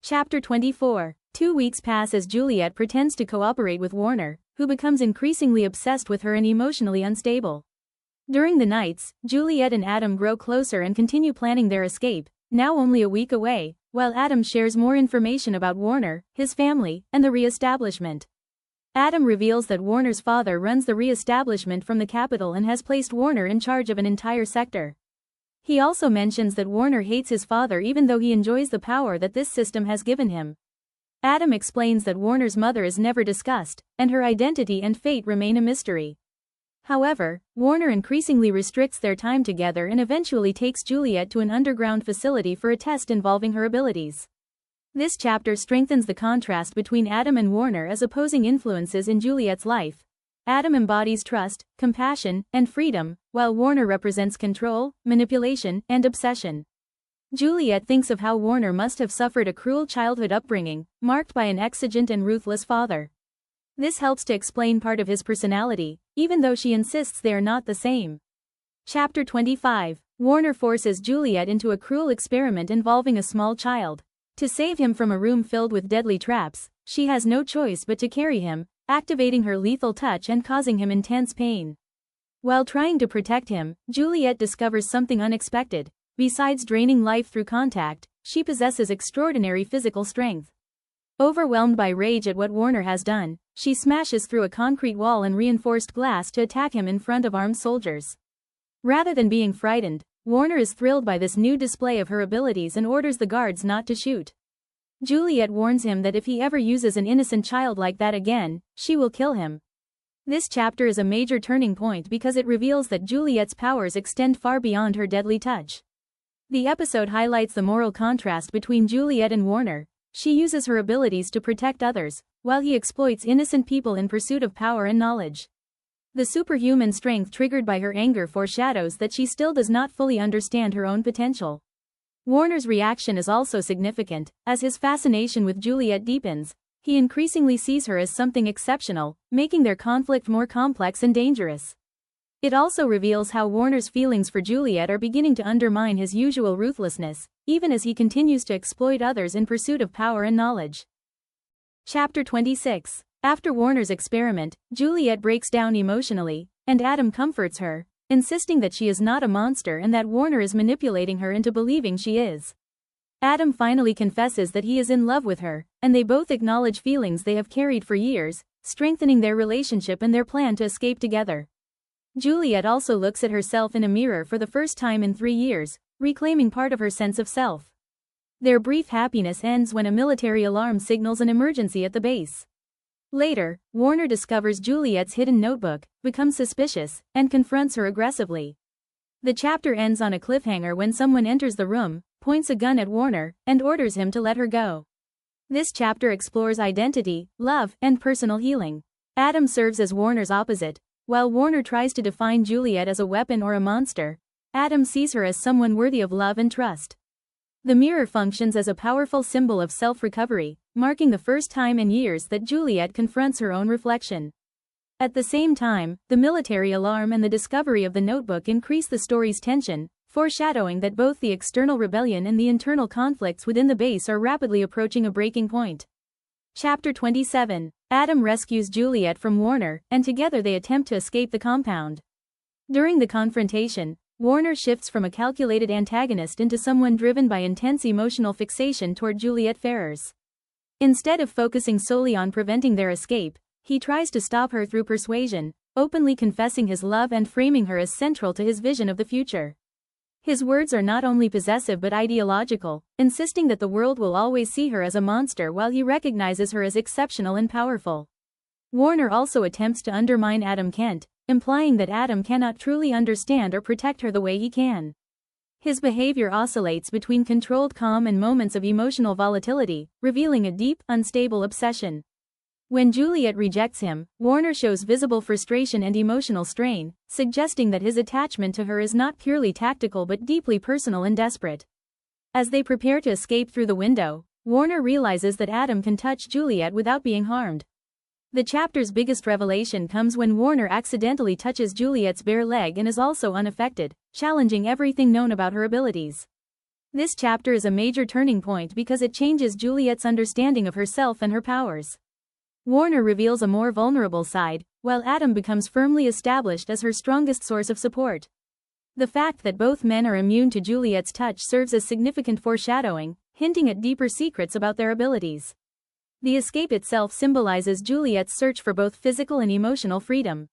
Chapter 24. 2 weeks pass as Juliette pretends to cooperate with Warner, who becomes increasingly obsessed with her and emotionally unstable. During the nights, Juliette and Adam grow closer and continue planning their escape, now only a week away, while Adam shares more information about Warner, his family, and the re-establishment. Adam reveals that Warner's father runs the re-establishment from the capital and has placed Warner in charge of an entire sector. He also mentions that Warner hates his father even though he enjoys the power that this system has given him. Adam explains that Warner's mother is never discussed, and her identity and fate remain a mystery. However, Warner increasingly restricts their time together and eventually takes Juliette to an underground facility for a test involving her abilities. This chapter strengthens the contrast between Adam and Warner as opposing influences in Juliette's life. Adam embodies trust, compassion, and freedom, while Warner represents control, manipulation, and obsession. Juliette thinks of how Warner must have suffered a cruel childhood upbringing, marked by an exigent and ruthless father. This helps to explain part of his personality, even though she insists they are not the same. Chapter 25. Warner forces Juliette into a cruel experiment involving a small child. To save him from a room filled with deadly traps, she has no choice but to carry him, activating her lethal touch and causing him intense pain. While trying to protect him, Juliette discovers something unexpected. Besides draining life through contact, she possesses extraordinary physical strength. Overwhelmed by rage at what Warner has done, she smashes through a concrete wall and reinforced glass to attack him in front of armed soldiers. Rather than being frightened, Warner is thrilled by this new display of her abilities and orders the guards not to shoot. Juliette warns him that if he ever uses an innocent child like that again, she will kill him. This chapter is a major turning point because it reveals that Juliette's powers extend far beyond her deadly touch. The episode highlights the moral contrast between Juliette and Warner. She uses her abilities to protect others, while he exploits innocent people in pursuit of power and knowledge. The superhuman strength triggered by her anger foreshadows that she still does not fully understand her own potential. Warner's reaction is also significant. As his fascination with Juliette deepens, he increasingly sees her as something exceptional, making their conflict more complex and dangerous. It also reveals how Warner's feelings for Juliette are beginning to undermine his usual ruthlessness, even as he continues to exploit others in pursuit of power and knowledge. Chapter 26. After Warner's experiment, Juliette breaks down emotionally, and Adam comforts her, insisting that she is not a monster and that Warner is manipulating her into believing she is. Adam finally confesses that he is in love with her, and they both acknowledge feelings they have carried for years, strengthening their relationship and their plan to escape together. Juliette also looks at herself in a mirror for the first time in 3 years, reclaiming part of her sense of self. Their brief happiness ends when a military alarm signals an emergency at the base. Later, Warner discovers Juliette's hidden notebook, becomes suspicious, and confronts her aggressively. The chapter ends on a cliffhanger when someone enters the room, points a gun at Warner, and orders him to let her go. This chapter explores identity, love, and personal healing. Adam serves as Warner's opposite. While Warner tries to define Juliette as a weapon or a monster, Adam sees her as someone worthy of love and trust. The mirror functions as a powerful symbol of self-recovery, marking the first time in years that Juliette confronts her own reflection. At the same time, the military alarm and the discovery of the notebook increase the story's tension, foreshadowing that both the external rebellion and the internal conflicts within the base are rapidly approaching a breaking point. Chapter 27. Adam rescues Juliette from Warner, and together they attempt to escape the compound. During the confrontation, Warner shifts from a calculated antagonist into someone driven by intense emotional fixation toward Juliette Ferrars. Instead of focusing solely on preventing their escape, he tries to stop her through persuasion, openly confessing his love and framing her as central to his vision of the future. His words are not only possessive but ideological, insisting that the world will always see her as a monster while he recognizes her as exceptional and powerful. Warner also attempts to undermine Adam Kent, implying that Adam cannot truly understand or protect her the way he can. His behavior oscillates between controlled calm and moments of emotional volatility, revealing a deep, unstable obsession. When Juliette rejects him, Warner shows visible frustration and emotional strain, suggesting that his attachment to her is not purely tactical but deeply personal and desperate. As they prepare to escape through the window, Warner realizes that Adam can touch Juliette without being harmed. The chapter's biggest revelation comes when Warner accidentally touches Juliette's bare leg and is also unaffected, challenging everything known about her abilities. This chapter is a major turning point because it changes Juliette's understanding of herself and her powers. Warner reveals a more vulnerable side, while Adam becomes firmly established as her strongest source of support. The fact that both men are immune to Juliette's touch serves as significant foreshadowing, hinting at deeper secrets about their abilities. The escape itself symbolizes Juliette's search for both physical and emotional freedom.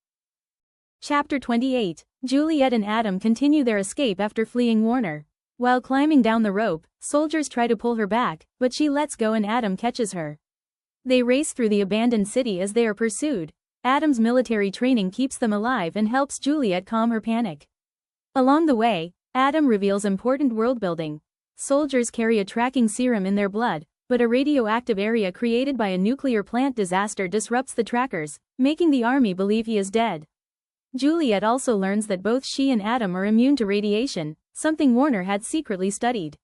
Chapter 28. Juliette and Adam continue their escape after fleeing Warner. While climbing down the rope, soldiers try to pull her back, but she lets go and Adam catches her. They race through the abandoned city as they are pursued. Adam's military training keeps them alive and helps Juliette calm her panic. Along the way, Adam reveals important world-building. Soldiers carry a tracking serum in their blood, but a radioactive area created by a nuclear plant disaster disrupts the trackers, making the army believe he is dead. Juliette also learns that both she and Adam are immune to radiation, something Warner had secretly studied.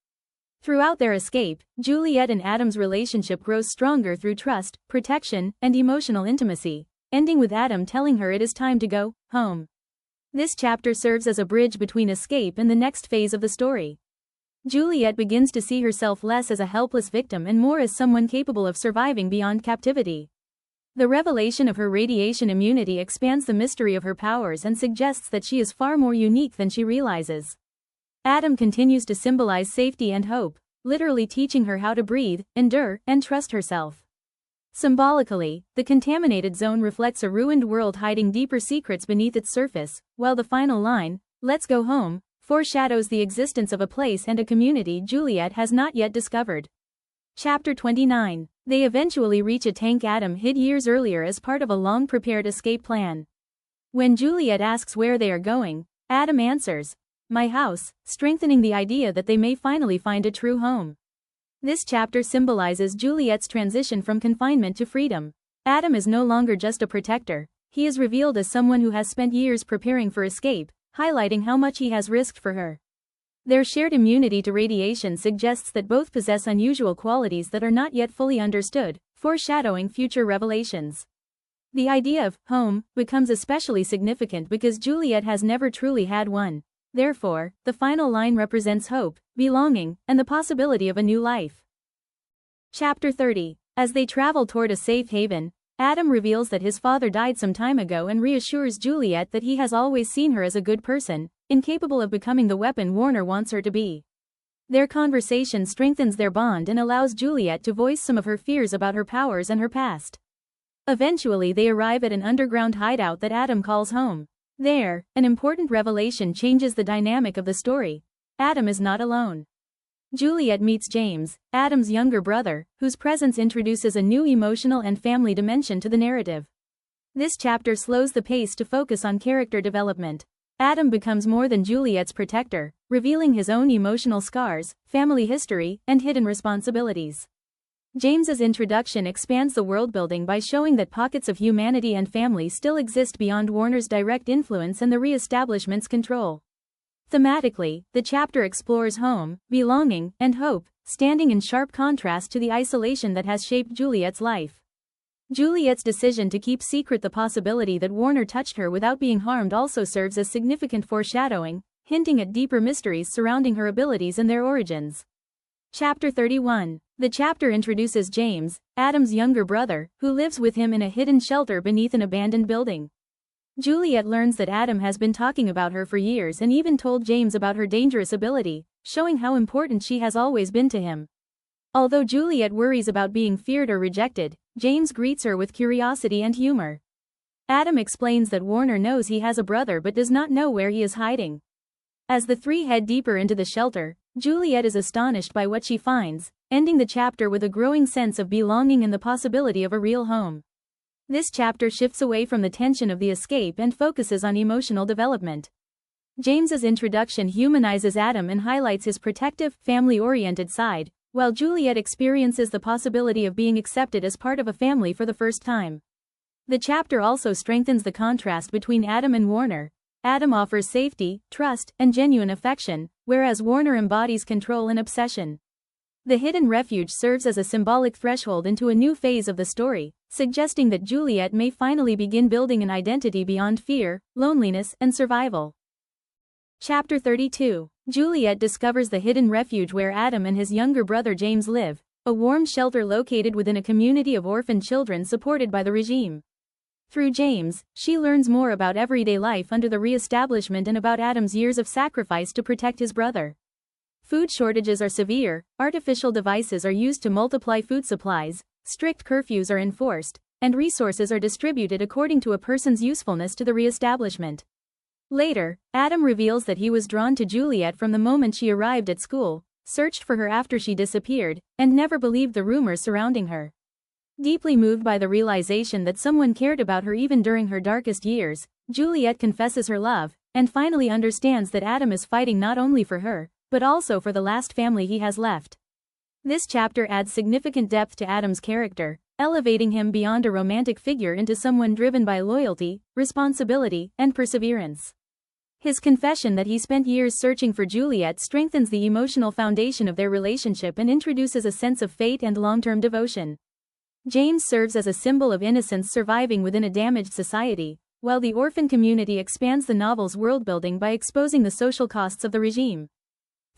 Throughout their escape, Juliette and Adam's relationship grows stronger through trust, protection, and emotional intimacy, ending with Adam telling her it is time to go home. This chapter serves as a bridge between escape and the next phase of the story. Juliette begins to see herself less as a helpless victim and more as someone capable of surviving beyond captivity. The revelation of her radiation immunity expands the mystery of her powers and suggests that she is far more unique than she realizes. Adam continues to symbolize safety and hope, literally teaching her how to breathe, endure, and trust herself. Symbolically, the contaminated zone reflects a ruined world hiding deeper secrets beneath its surface, while the final line, "Let's go home," foreshadows the existence of a place and a community Juliette has not yet discovered. Chapter 29. They eventually reach a tank Adam hid years earlier as part of a long-prepared escape plan. When Juliette asks where they are going, Adam answers, "My house," strengthening the idea that they may finally find a true home. This chapter symbolizes Juliette's transition from confinement to freedom. Adam is no longer just a protector, he is revealed as someone who has spent years preparing for escape, highlighting how much he has risked for her. Their shared immunity to radiation suggests that both possess unusual qualities that are not yet fully understood, foreshadowing future revelations. The idea of home becomes especially significant because Juliette has never truly had one. Therefore, the final line represents hope, belonging, and the possibility of a new life. Chapter 30. As they travel toward a safe haven, Adam reveals that his father died some time ago and reassures Juliette that he has always seen her as a good person, incapable of becoming the weapon Warner wants her to be. Their conversation strengthens their bond and allows Juliette to voice some of her fears about her powers and her past. Eventually they arrive at an underground hideout that Adam calls home. There, an important revelation changes the dynamic of the story. Adam is not alone. Juliette meets James, Adam's younger brother, whose presence introduces a new emotional and family dimension to the narrative. This chapter slows the pace to focus on character development. Adam becomes more than Juliette's protector, revealing his own emotional scars, family history, and hidden responsibilities. James's introduction expands the worldbuilding by showing that pockets of humanity and family still exist beyond Warner's direct influence and the re-establishment's control. Thematically, the chapter explores home, belonging, and hope, standing in sharp contrast to the isolation that has shaped Juliette's life. Juliette's decision to keep secret the possibility that Warner touched her without being harmed also serves as significant foreshadowing, hinting at deeper mysteries surrounding her abilities and their origins. Chapter 31. The chapter introduces James, Adam's younger brother, who lives with him in a hidden shelter beneath an abandoned building. Juliette learns that Adam has been talking about her for years and even told James about her dangerous ability, showing how important she has always been to him. Although Juliette worries about being feared or rejected, James greets her with curiosity and humor. Adam explains that Warner knows he has a brother but does not know where he is hiding. As the three head deeper into the shelter, Juliette is astonished by what she finds, ending the chapter with a growing sense of belonging and the possibility of a real home. This chapter shifts away from the tension of the escape and focuses on emotional development. James's introduction humanizes Adam and highlights his protective, family-oriented side, while Juliette experiences the possibility of being accepted as part of a family for the first time. The chapter also strengthens the contrast between Adam and Warner. Adam offers safety, trust, and genuine affection, whereas Warner embodies control and obsession. The hidden refuge serves as a symbolic threshold into a new phase of the story, suggesting that Juliette may finally begin building an identity beyond fear, loneliness, and survival. Chapter 32. Juliette discovers the hidden refuge where Adam and his younger brother James live, a warm shelter located within a community of orphaned children supported by the regime. Through James, she learns more about everyday life under the re-establishment and about Adam's years of sacrifice to protect his brother. Food shortages are severe, artificial devices are used to multiply food supplies, strict curfews are enforced, and resources are distributed according to a person's usefulness to the re-establishment. Later, Adam reveals that he was drawn to Juliette from the moment she arrived at school, searched for her after she disappeared, and never believed the rumors surrounding her. Deeply moved by the realization that someone cared about her even during her darkest years, Juliette confesses her love, and finally understands that Adam is fighting not only for her, but also for the last family he has left. This chapter adds significant depth to Adam's character, elevating him beyond a romantic figure into someone driven by loyalty, responsibility, and perseverance. His confession that he spent years searching for Juliette strengthens the emotional foundation of their relationship and introduces a sense of fate and long-term devotion. James serves as a symbol of innocence surviving within a damaged society, while the orphan community expands the novel's worldbuilding by exposing the social costs of the regime.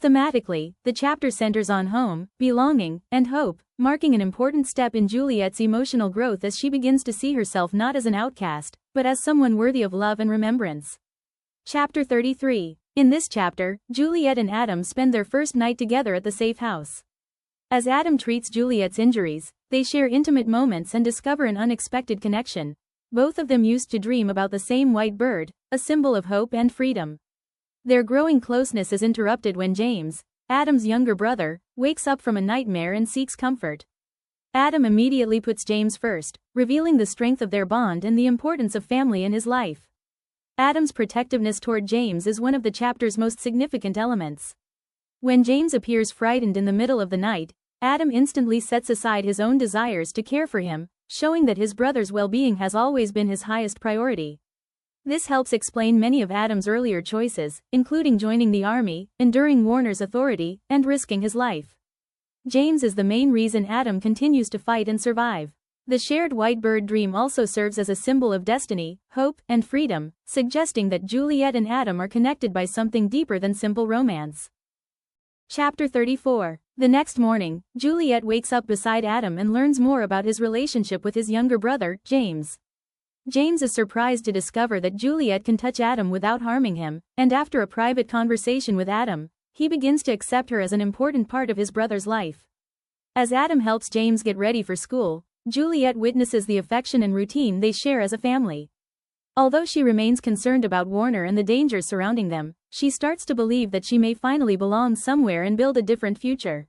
Thematically, the chapter centers on home, belonging, and hope, marking an important step in Juliette's emotional growth as she begins to see herself not as an outcast, but as someone worthy of love and remembrance. Chapter 33. In this chapter, Juliette and Adam spend their first night together at the safe house. As Adam treats Juliette's injuries, they share intimate moments and discover an unexpected connection. Both of them used to dream about the same white bird, a symbol of hope and freedom. Their growing closeness is interrupted when James, Adam's younger brother, wakes up from a nightmare and seeks comfort. Adam immediately puts James first, revealing the strength of their bond and the importance of family in his life. Adam's protectiveness toward James is one of the chapter's most significant elements. When James appears frightened in the middle of the night, Adam instantly sets aside his own desires to care for him, showing that his brother's well-being has always been his highest priority. This helps explain many of Adam's earlier choices, including joining the army, enduring Warner's authority, and risking his life. James is the main reason Adam continues to fight and survive. The shared white bird dream also serves as a symbol of destiny, hope, and freedom, suggesting that Juliette and Adam are connected by something deeper than simple romance. Chapter 34. The next morning, Juliette wakes up beside Adam and learns more about his relationship with his younger brother, James. James is surprised to discover that Juliette can touch Adam without harming him, and after a private conversation with Adam, he begins to accept her as an important part of his brother's life. As Adam helps James get ready for school, Juliette witnesses the affection and routine they share as a family. Although she remains concerned about Warner and the dangers surrounding them, she starts to believe that she may finally belong somewhere and build a different future.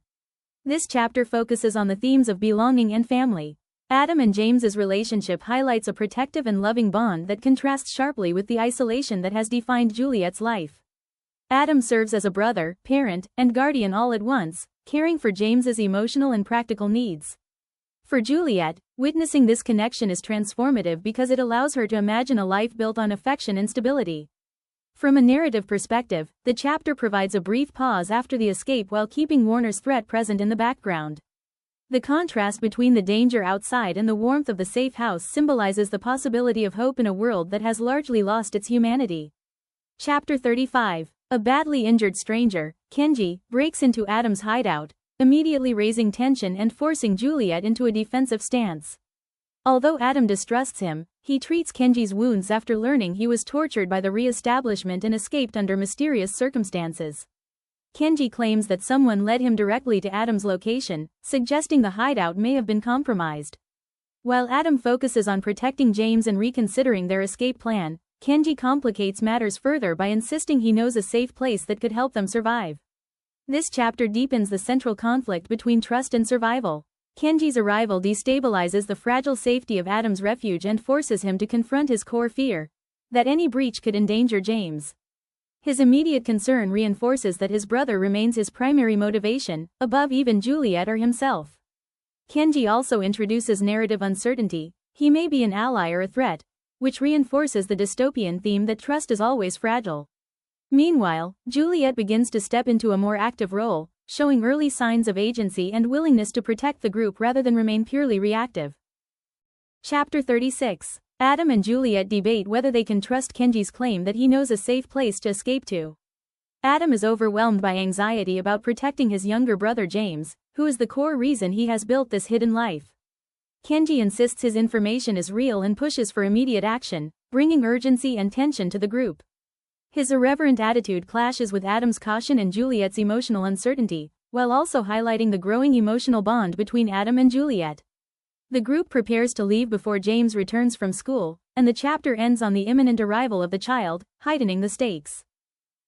This chapter focuses on the themes of belonging and family. Adam and James's relationship highlights a protective and loving bond that contrasts sharply with the isolation that has defined Juliette's life. Adam serves as a brother, parent, and guardian all at once, caring for James's emotional and practical needs. For Juliette, witnessing this connection is transformative because it allows her to imagine a life built on affection and stability. From a narrative perspective, the chapter provides a brief pause after the escape while keeping Warner's threat present in the background. The contrast between the danger outside and the warmth of the safe house symbolizes the possibility of hope in a world that has largely lost its humanity. Chapter 35. A badly injured stranger, Kenji, breaks into Adam's hideout, immediately raising tension and forcing Juliette into a defensive stance. Although Adam distrusts him, he treats Kenji's wounds after learning he was tortured by the re-establishment and escaped under mysterious circumstances. Kenji claims that someone led him directly to Adam's location, suggesting the hideout may have been compromised. While Adam focuses on protecting James and reconsidering their escape plan, Kenji complicates matters further by insisting he knows a safe place that could help them survive. This chapter deepens the central conflict between trust and survival. Kenji's arrival destabilizes the fragile safety of Adam's refuge and forces him to confront his core fear that any breach could endanger James. His immediate concern reinforces that his brother remains his primary motivation, above even Juliette or himself. Kenji also introduces narrative uncertainty. He may be an ally or a threat, which reinforces the dystopian theme that trust is always fragile. Meanwhile, Juliette begins to step into a more active role, showing early signs of agency and willingness to protect the group rather than remain purely reactive. Chapter 36. Adam and Juliette debate whether they can trust Kenji's claim that he knows a safe place to escape to. Adam is overwhelmed by anxiety about protecting his younger brother James, who is the core reason he has built this hidden life. Kenji insists his information is real and pushes for immediate action, bringing urgency and tension to the group. His irreverent attitude clashes with Adam's caution and Juliette's emotional uncertainty, while also highlighting the growing emotional bond between Adam and Juliette. The group prepares to leave before James returns from school, and the chapter ends on the imminent arrival of the child, heightening the stakes.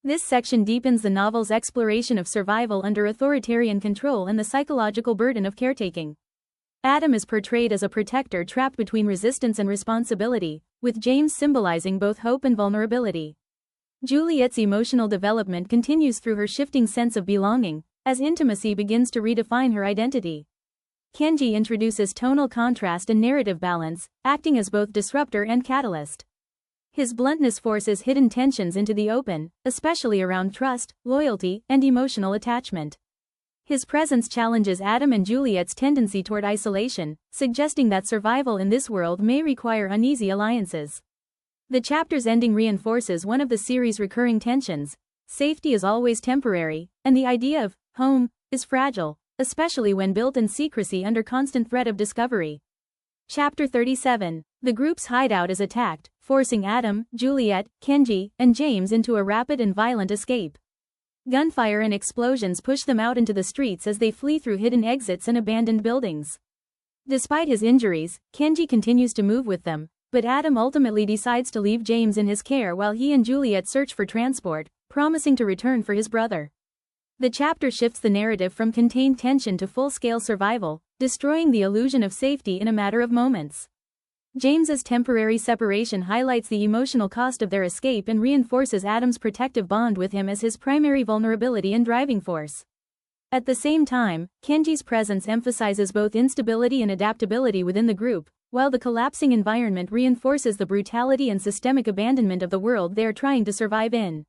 This section deepens the novel's exploration of survival under authoritarian control and the psychological burden of caretaking. Adam is portrayed as a protector trapped between resistance and responsibility, with James symbolizing both hope and vulnerability. Juliette's emotional development continues through her shifting sense of belonging, as intimacy begins to redefine her identity. Kenji introduces tonal contrast and narrative balance, acting as both disruptor and catalyst. His bluntness forces hidden tensions into the open, especially around trust, loyalty, and emotional attachment. His presence challenges Adam and Juliette's tendency toward isolation, suggesting that survival in this world may require uneasy alliances. The chapter's ending reinforces one of the series' recurring tensions: safety is always temporary, and the idea of home is fragile, especially when built in secrecy under constant threat of discovery. Chapter 37. The group's hideout is attacked, forcing Adam, Juliette, Kenji, and James into a rapid and violent escape. Gunfire and explosions push them out into the streets as they flee through hidden exits and abandoned buildings. Despite his injuries, Kenji continues to move with them, but Adam ultimately decides to leave James in his care while he and Juliette search for transport, promising to return for his brother. The chapter shifts the narrative from contained tension to full-scale survival, destroying the illusion of safety in a matter of moments. James's temporary separation highlights the emotional cost of their escape and reinforces Adam's protective bond with him as his primary vulnerability and driving force. At the same time, Kenji's presence emphasizes both instability and adaptability within the group, while the collapsing environment reinforces the brutality and systemic abandonment of the world they are trying to survive in.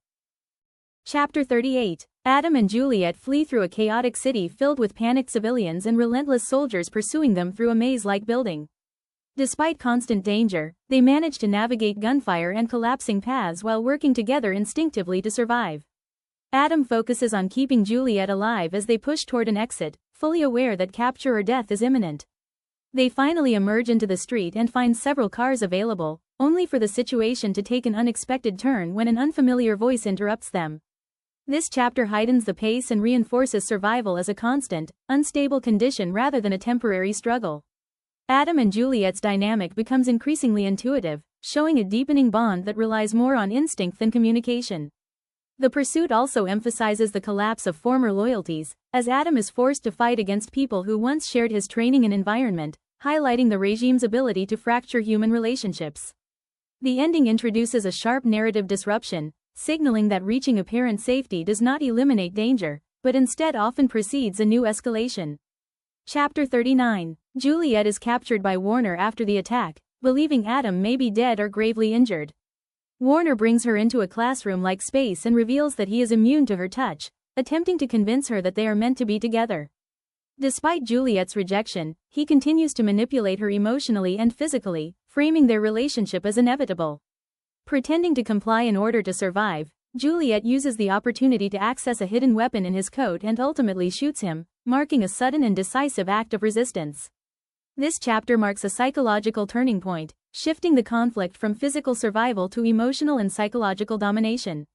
Chapter 38. Adam and Juliette flee through a chaotic city filled with panicked civilians and relentless soldiers pursuing them through a maze-like building. Despite constant danger, they manage to navigate gunfire and collapsing paths while working together instinctively to survive. Adam focuses on keeping Juliette alive as they push toward an exit, fully aware that capture or death is imminent. They finally emerge into the street and find several cars available, only for the situation to take an unexpected turn when an unfamiliar voice interrupts them. This chapter heightens the pace and reinforces survival as a constant, unstable condition rather than a temporary struggle. Adam and Juliette's dynamic becomes increasingly intuitive, showing a deepening bond that relies more on instinct than communication. The pursuit also emphasizes the collapse of former loyalties, as Adam is forced to fight against people who once shared his training and environment, highlighting the regime's ability to fracture human relationships. The ending introduces a sharp narrative disruption, signaling that reaching apparent safety does not eliminate danger, but instead often precedes a new escalation. Chapter 39. Juliette is captured by Warner after the attack, believing Adam may be dead or gravely injured. Warner brings her into a classroom-like space and reveals that he is immune to her touch, attempting to convince her that they are meant to be together. Despite Juliette's rejection, he continues to manipulate her emotionally and physically, framing their relationship as inevitable. Pretending to comply in order to survive, Juliette uses the opportunity to access a hidden weapon in his coat and ultimately shoots him, marking a sudden and decisive act of resistance. This chapter marks a psychological turning point, shifting the conflict from physical survival to emotional and psychological domination.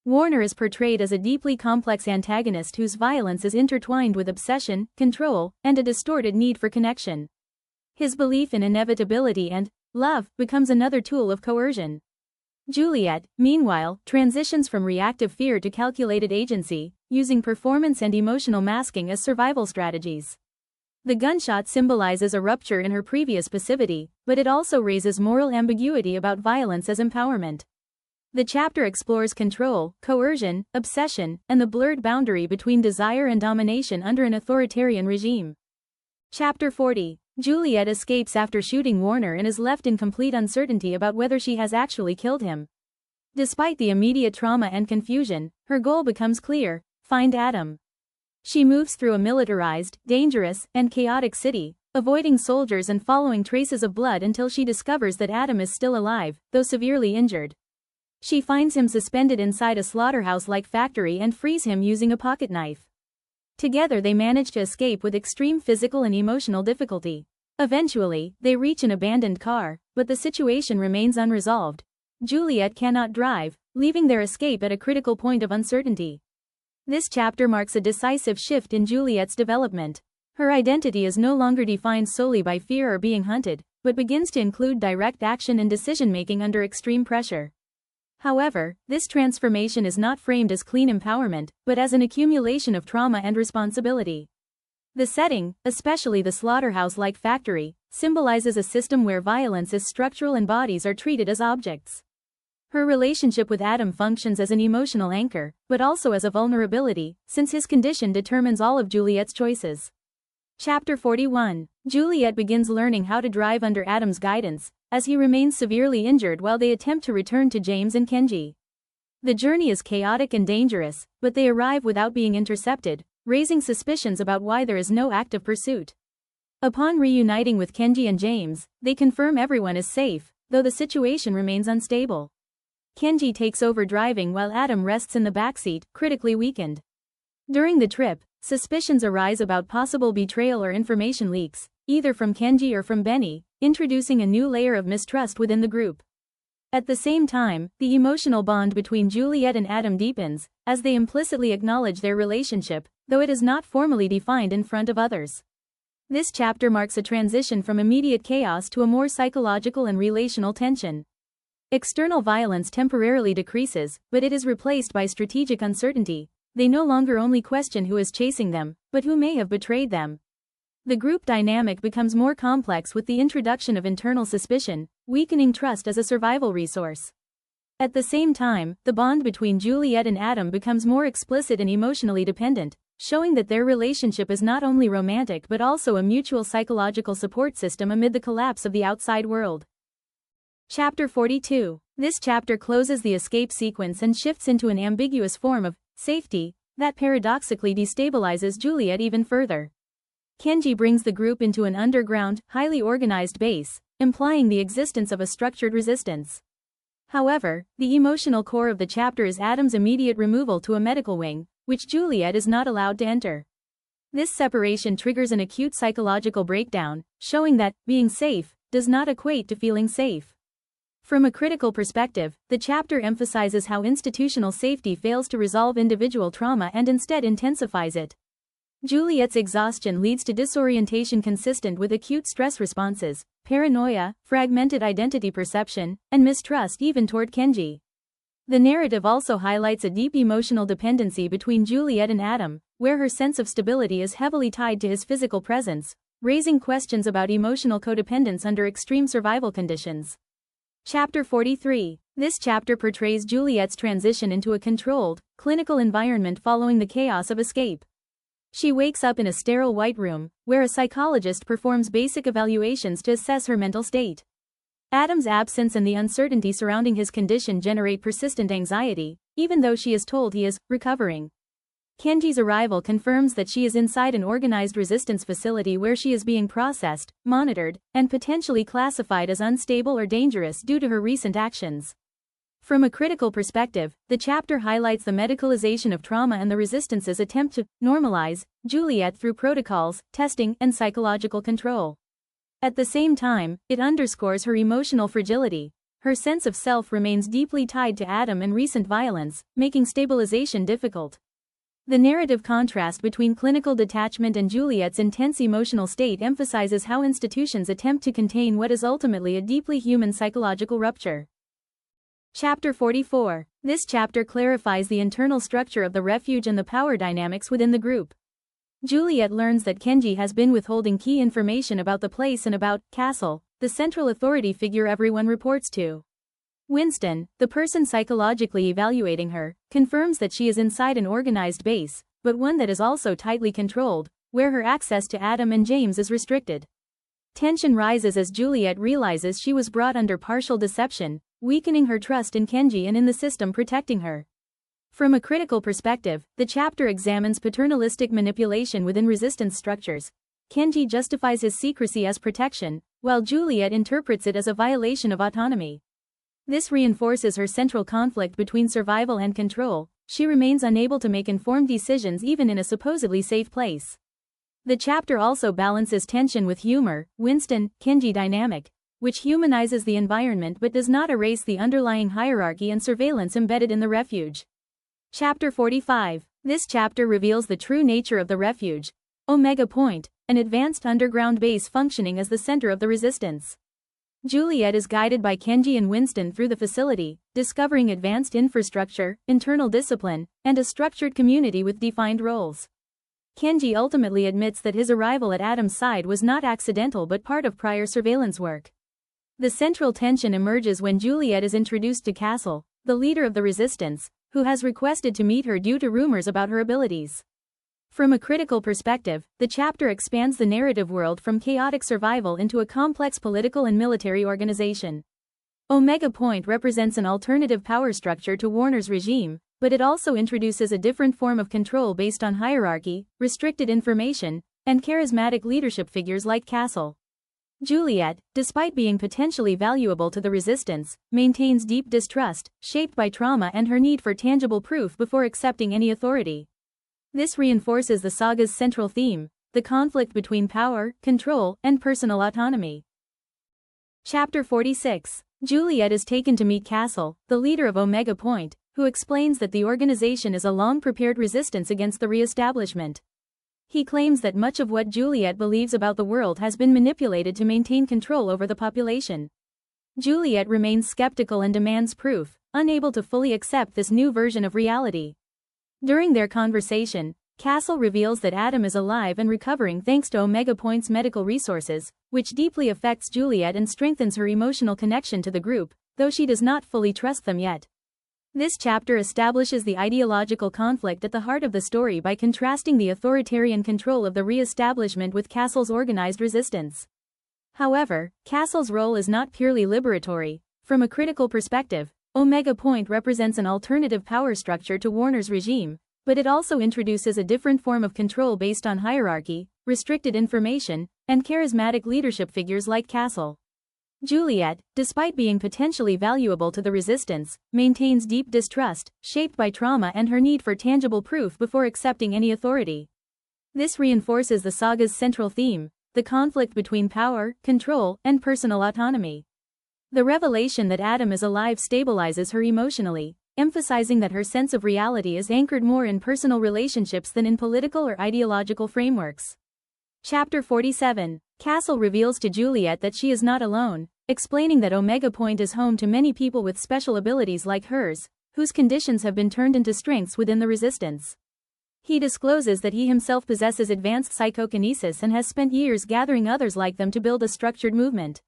Warner is portrayed as a deeply complex antagonist whose violence is intertwined with obsession, control, and a distorted need for connection. His belief in inevitability and love becomes another tool of coercion. Juliette, meanwhile, transitions from reactive fear to calculated agency, using performance and emotional masking as survival strategies. The gunshot symbolizes a rupture in her previous passivity, but it also raises moral ambiguity about violence as empowerment. The chapter explores control, coercion, obsession, and the blurred boundary between desire and domination under an authoritarian regime. Chapter 40. Juliette escapes after shooting Warner and is left in complete uncertainty about whether she has actually killed him. Despite the immediate trauma and confusion, her goal becomes clear: find Adam. She moves through a militarized, dangerous, and chaotic city, avoiding soldiers and following traces of blood until she discovers that Adam is still alive, though severely injured. She finds him suspended inside a slaughterhouse-like factory and frees him using a pocket knife. Together they manage to escape with extreme physical and emotional difficulty. Eventually, they reach an abandoned car, but the situation remains unresolved. Juliette cannot drive, leaving their escape at a critical point of uncertainty. This chapter marks a decisive shift in Juliette's development. Her identity is no longer defined solely by fear or being hunted, but begins to include direct action and decision-making under extreme pressure. However, this transformation is not framed as clean empowerment, but as an accumulation of trauma and responsibility. The setting, especially the slaughterhouse-like factory, symbolizes a system where violence is structural and bodies are treated as objects. Her relationship with Adam functions as an emotional anchor, but also as a vulnerability, since his condition determines all of Juliette's choices. Chapter 41. Juliette begins learning how to drive under Adam's guidance, as he remains severely injured while they attempt to return to James and Kenji. The journey is chaotic and dangerous, but they arrive without being intercepted, raising suspicions about why there is no active pursuit. Upon reuniting with Kenji and James, they confirm everyone is safe, though the situation remains unstable. Kenji takes over driving while Adam rests in the backseat, critically weakened. During the trip, suspicions arise about possible betrayal or information leaks, either from Kenji or from Benny, introducing a new layer of mistrust within the group. At the same time, the emotional bond between Juliette and Adam deepens, as they implicitly acknowledge their relationship, though it is not formally defined in front of others. This chapter marks a transition from immediate chaos to a more psychological and relational tension. External violence temporarily decreases, but it is replaced by strategic uncertainty. They no longer only question who is chasing them, but who may have betrayed them. The group dynamic becomes more complex with the introduction of internal suspicion, weakening trust as a survival resource. At the same time, the bond between Juliette and Adam becomes more explicit and emotionally dependent, showing that their relationship is not only romantic but also a mutual psychological support system amid the collapse of the outside world. Chapter 42. This chapter closes the escape sequence and shifts into an ambiguous form of safety that paradoxically destabilizes Juliette even further. Kenji brings the group into an underground, highly organized base, implying the existence of a structured resistance. However, the emotional core of the chapter is Adam's immediate removal to a medical wing, which Juliette is not allowed to enter. This separation triggers an acute psychological breakdown, showing that being safe does not equate to feeling safe. From a critical perspective, the chapter emphasizes how institutional safety fails to resolve individual trauma and instead intensifies it. Juliette's exhaustion leads to disorientation consistent with acute stress responses, paranoia, fragmented identity perception, and mistrust even toward Kenji. The narrative also highlights a deep emotional dependency between Juliette and Adam, where her sense of stability is heavily tied to his physical presence, raising questions about emotional codependence under extreme survival conditions. Chapter 43. This chapter portrays Juliette's transition into a controlled, clinical environment following the chaos of escape. She wakes up in a sterile white room, where a psychologist performs basic evaluations to assess her mental state. Adam's absence and the uncertainty surrounding his condition generate persistent anxiety, even though she is told he is recovering. Kenji's arrival confirms that she is inside an organized resistance facility where she is being processed, monitored, and potentially classified as unstable or dangerous due to her recent actions. From a critical perspective, the chapter highlights the medicalization of trauma and the resistance's attempt to normalize Juliette through protocols, testing, and psychological control. At the same time, it underscores her emotional fragility. Her sense of self remains deeply tied to Adam and recent violence, making stabilization difficult. The narrative contrast between clinical detachment and Juliette's intense emotional state emphasizes how institutions attempt to contain what is ultimately a deeply human psychological rupture. Chapter 44. This chapter clarifies the internal structure of the refuge and the power dynamics within the group. Juliette learns that Kenji has been withholding key information about the place and about Castle, the central authority figure everyone reports to. Winston, the person psychologically evaluating her, confirms that she is inside an organized base, but one that is also tightly controlled, where her access to Adam and James is restricted. Tension rises as Juliette realizes she was brought under partial deception, weakening her trust in Kenji and in the system protecting her. From a critical perspective, the chapter examines paternalistic manipulation within resistance structures. Kenji justifies his secrecy as protection, while Juliette interprets it as a violation of autonomy. This reinforces her central conflict between survival and control. She remains unable to make informed decisions even in a supposedly safe place. The chapter also balances tension with humor, Winston-Kenji dynamic, which humanizes the environment but does not erase the underlying hierarchy and surveillance embedded in the refuge. Chapter 45. This chapter reveals the true nature of the refuge, Omega Point, an advanced underground base functioning as the center of the resistance. Juliette is guided by Kenji and Winston through the facility, discovering advanced infrastructure, internal discipline, and a structured community with defined roles. Kenji ultimately admits that his arrival at Adam's side was not accidental but part of prior surveillance work. The central tension emerges when Juliette is introduced to Castle, the leader of the resistance, who has requested to meet her due to rumors about her abilities. From a critical perspective, the chapter expands the narrative world from chaotic survival into a complex political and military organization. Omega Point represents an alternative power structure to Warner's regime, but it also introduces a different form of control based on hierarchy, restricted information, and charismatic leadership figures like Castle. Juliette, despite being potentially valuable to the resistance, maintains deep distrust, shaped by trauma and her need for tangible proof before accepting any authority. This reinforces the saga's central theme, the conflict between power, control, and personal autonomy. Chapter 46. Juliette is taken to meet Castle, the leader of Omega Point, who explains that the organization is a long-prepared resistance against the re-establishment. He claims that much of what Juliette believes about the world has been manipulated to maintain control over the population. Juliette remains skeptical and demands proof, unable to fully accept this new version of reality. During their conversation, Castle reveals that Adam is alive and recovering thanks to Omega Point's medical resources, which deeply affects Juliette and strengthens her emotional connection to the group, though she does not fully trust them yet. This chapter establishes the ideological conflict at the heart of the story by contrasting the authoritarian control of the re-establishment with Castle's organized resistance. However, Castle's role is not purely liberatory. From a critical perspective, Omega Point represents an alternative power structure to Warner's regime, but it also introduces a different form of control based on hierarchy, restricted information, and charismatic leadership figures like Castle. Juliette, despite being potentially valuable to the resistance, maintains deep distrust, shaped by trauma and her need for tangible proof before accepting any authority. This reinforces the saga's central theme, the conflict between power, control, and personal autonomy. The revelation that Adam is alive stabilizes her emotionally, emphasizing that her sense of reality is anchored more in personal relationships than in political or ideological frameworks. Chapter 47. Castle reveals to Juliette that she is not alone, explaining that Omega Point is home to many people with special abilities like hers, whose conditions have been turned into strengths within the resistance. He discloses that he himself possesses advanced psychokinesis and has spent years gathering others like them to build a structured movement.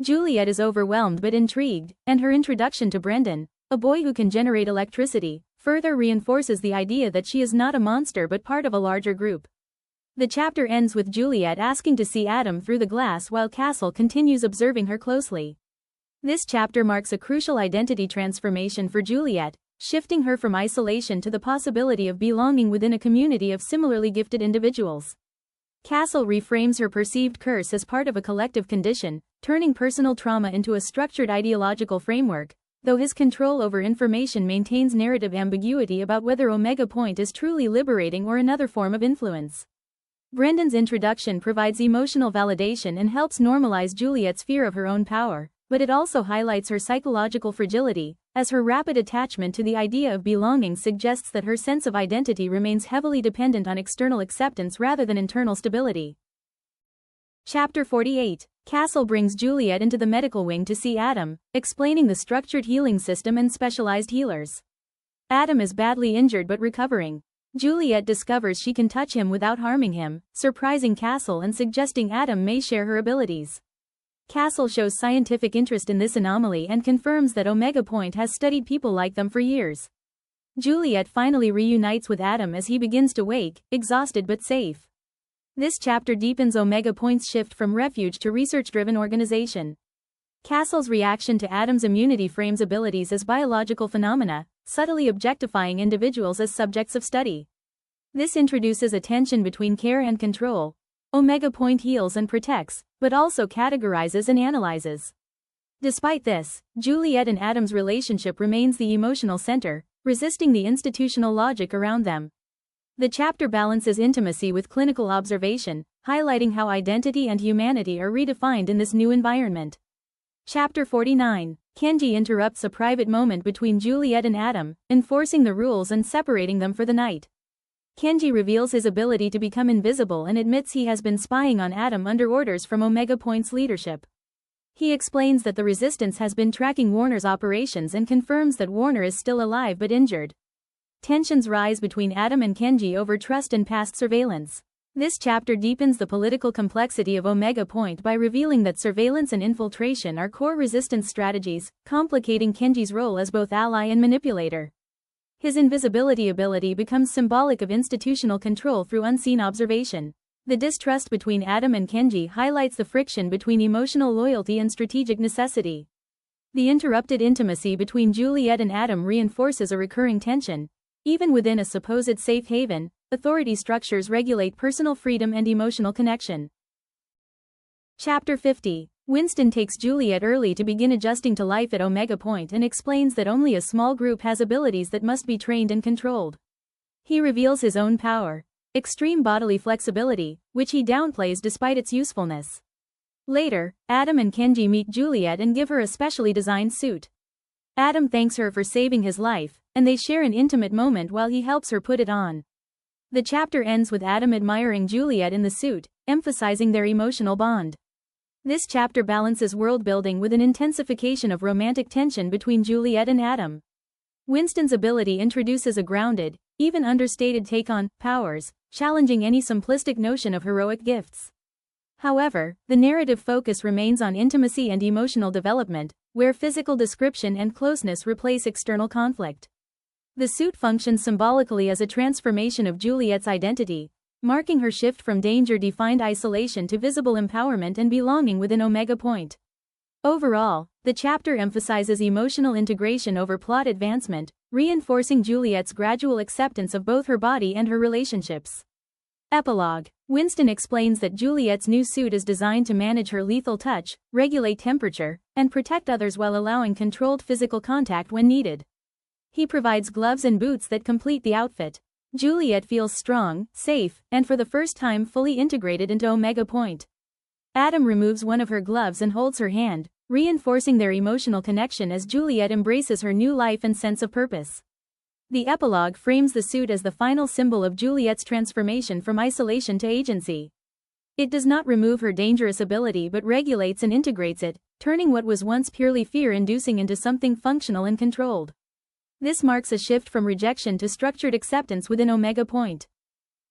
Juliette is overwhelmed but intrigued, and her introduction to Brendan, a boy who can generate electricity, further reinforces the idea that she is not a monster but part of a larger group. The chapter ends with Juliette asking to see Adam through the glass while Castle continues observing her closely. This chapter marks a crucial identity transformation for Juliette, shifting her from isolation to the possibility of belonging within a community of similarly gifted individuals. Castle reframes her perceived curse as part of a collective condition, turning personal trauma into a structured ideological framework, though his control over information maintains narrative ambiguity about whether Omega Point is truly liberating or another form of influence. Brendan's introduction provides emotional validation and helps normalize Juliette's fear of her own power, but it also highlights her psychological fragility, as her rapid attachment to the idea of belonging suggests that her sense of identity remains heavily dependent on external acceptance rather than internal stability. Chapter 48. Castle brings Juliette into the medical wing to see Adam, explaining the structured healing system and specialized healers. Adam is badly injured but recovering. Juliette discovers she can touch him without harming him, surprising Castle and suggesting Adam may share her abilities. Castle shows scientific interest in this anomaly and confirms that Omega Point has studied people like them for years. Juliette finally reunites with Adam as he begins to wake, exhausted but safe. This chapter deepens Omega Point's shift from refuge to research-driven organization. Castle's reaction to Adam's immunity frames abilities as biological phenomena, subtly objectifying individuals as subjects of study. This introduces a tension between care and control. Omega Point heals and protects, but also categorizes and analyzes. Despite this, Juliette and Adam's relationship remains the emotional center, resisting the institutional logic around them. The chapter balances intimacy with clinical observation, highlighting how identity and humanity are redefined in this new environment. Chapter 49. Kenji interrupts a private moment between Juliette and Adam, enforcing the rules and separating them for the night. Kenji reveals his ability to become invisible and admits he has been spying on Adam under orders from Omega Point's leadership. He explains that the Resistance has been tracking Warner's operations and confirms that Warner is still alive but injured. Tensions rise between Adam and Kenji over trust and past surveillance. This chapter deepens the political complexity of Omega Point by revealing that surveillance and infiltration are core resistance strategies, complicating Kenji's role as both ally and manipulator. His invisibility ability becomes symbolic of institutional control through unseen observation. The distrust between Adam and Kenji highlights the friction between emotional loyalty and strategic necessity. The interrupted intimacy between Juliette and Adam reinforces a recurring tension. Even within a supposed safe haven, authority structures regulate personal freedom and emotional connection. Chapter 50. Winston takes Juliette early to begin adjusting to life at Omega Point and explains that only a small group has abilities that must be trained and controlled. He reveals his own power, extreme bodily flexibility, which he downplays despite its usefulness. Later, Adam and Kenji meet Juliette and give her a specially designed suit. Adam thanks her for saving his life, and they share an intimate moment while he helps her put it on. The chapter ends with Adam admiring Juliette in the suit, emphasizing their emotional bond. This chapter balances world-building with an intensification of romantic tension between Juliette and Adam. Winston's ability introduces a grounded, even understated take on powers, challenging any simplistic notion of heroic gifts. However, the narrative focus remains on intimacy and emotional development, where physical description and closeness replace external conflict. The suit functions symbolically as a transformation of Juliette's identity, marking her shift from danger-defined isolation to visible empowerment and belonging within Omega Point. Overall, the chapter emphasizes emotional integration over plot advancement, reinforcing Juliette's gradual acceptance of both her body and her relationships. Epilogue. Winston explains that Juliette's new suit is designed to manage her lethal touch, regulate temperature, and protect others while allowing controlled physical contact when needed. He provides gloves and boots that complete the outfit. Juliette feels strong, safe, and for the first time fully integrated into Omega Point. Adam removes one of her gloves and holds her hand, reinforcing their emotional connection as Juliette embraces her new life and sense of purpose. The epilogue frames the suit as the final symbol of Juliette's transformation from isolation to agency. It does not remove her dangerous ability but regulates and integrates it, turning what was once purely fear-inducing into something functional and controlled. This marks a shift from rejection to structured acceptance within Omega Point.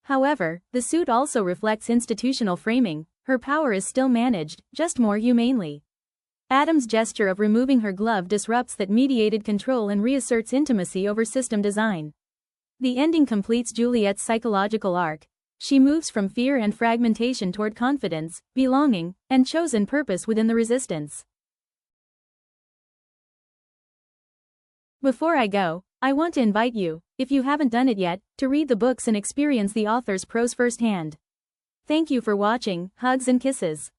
However, the suit also reflects institutional framing. Her power is still managed, just more humanely. Adam's gesture of removing her glove disrupts that mediated control and reasserts intimacy over system design. The ending completes Juliette's psychological arc. She moves from fear and fragmentation toward confidence, belonging, and chosen purpose within the resistance. Before I go, I want to invite you, if you haven't done it yet, to read the books and experience the author's prose firsthand. Thank you for watching. Hugs and kisses.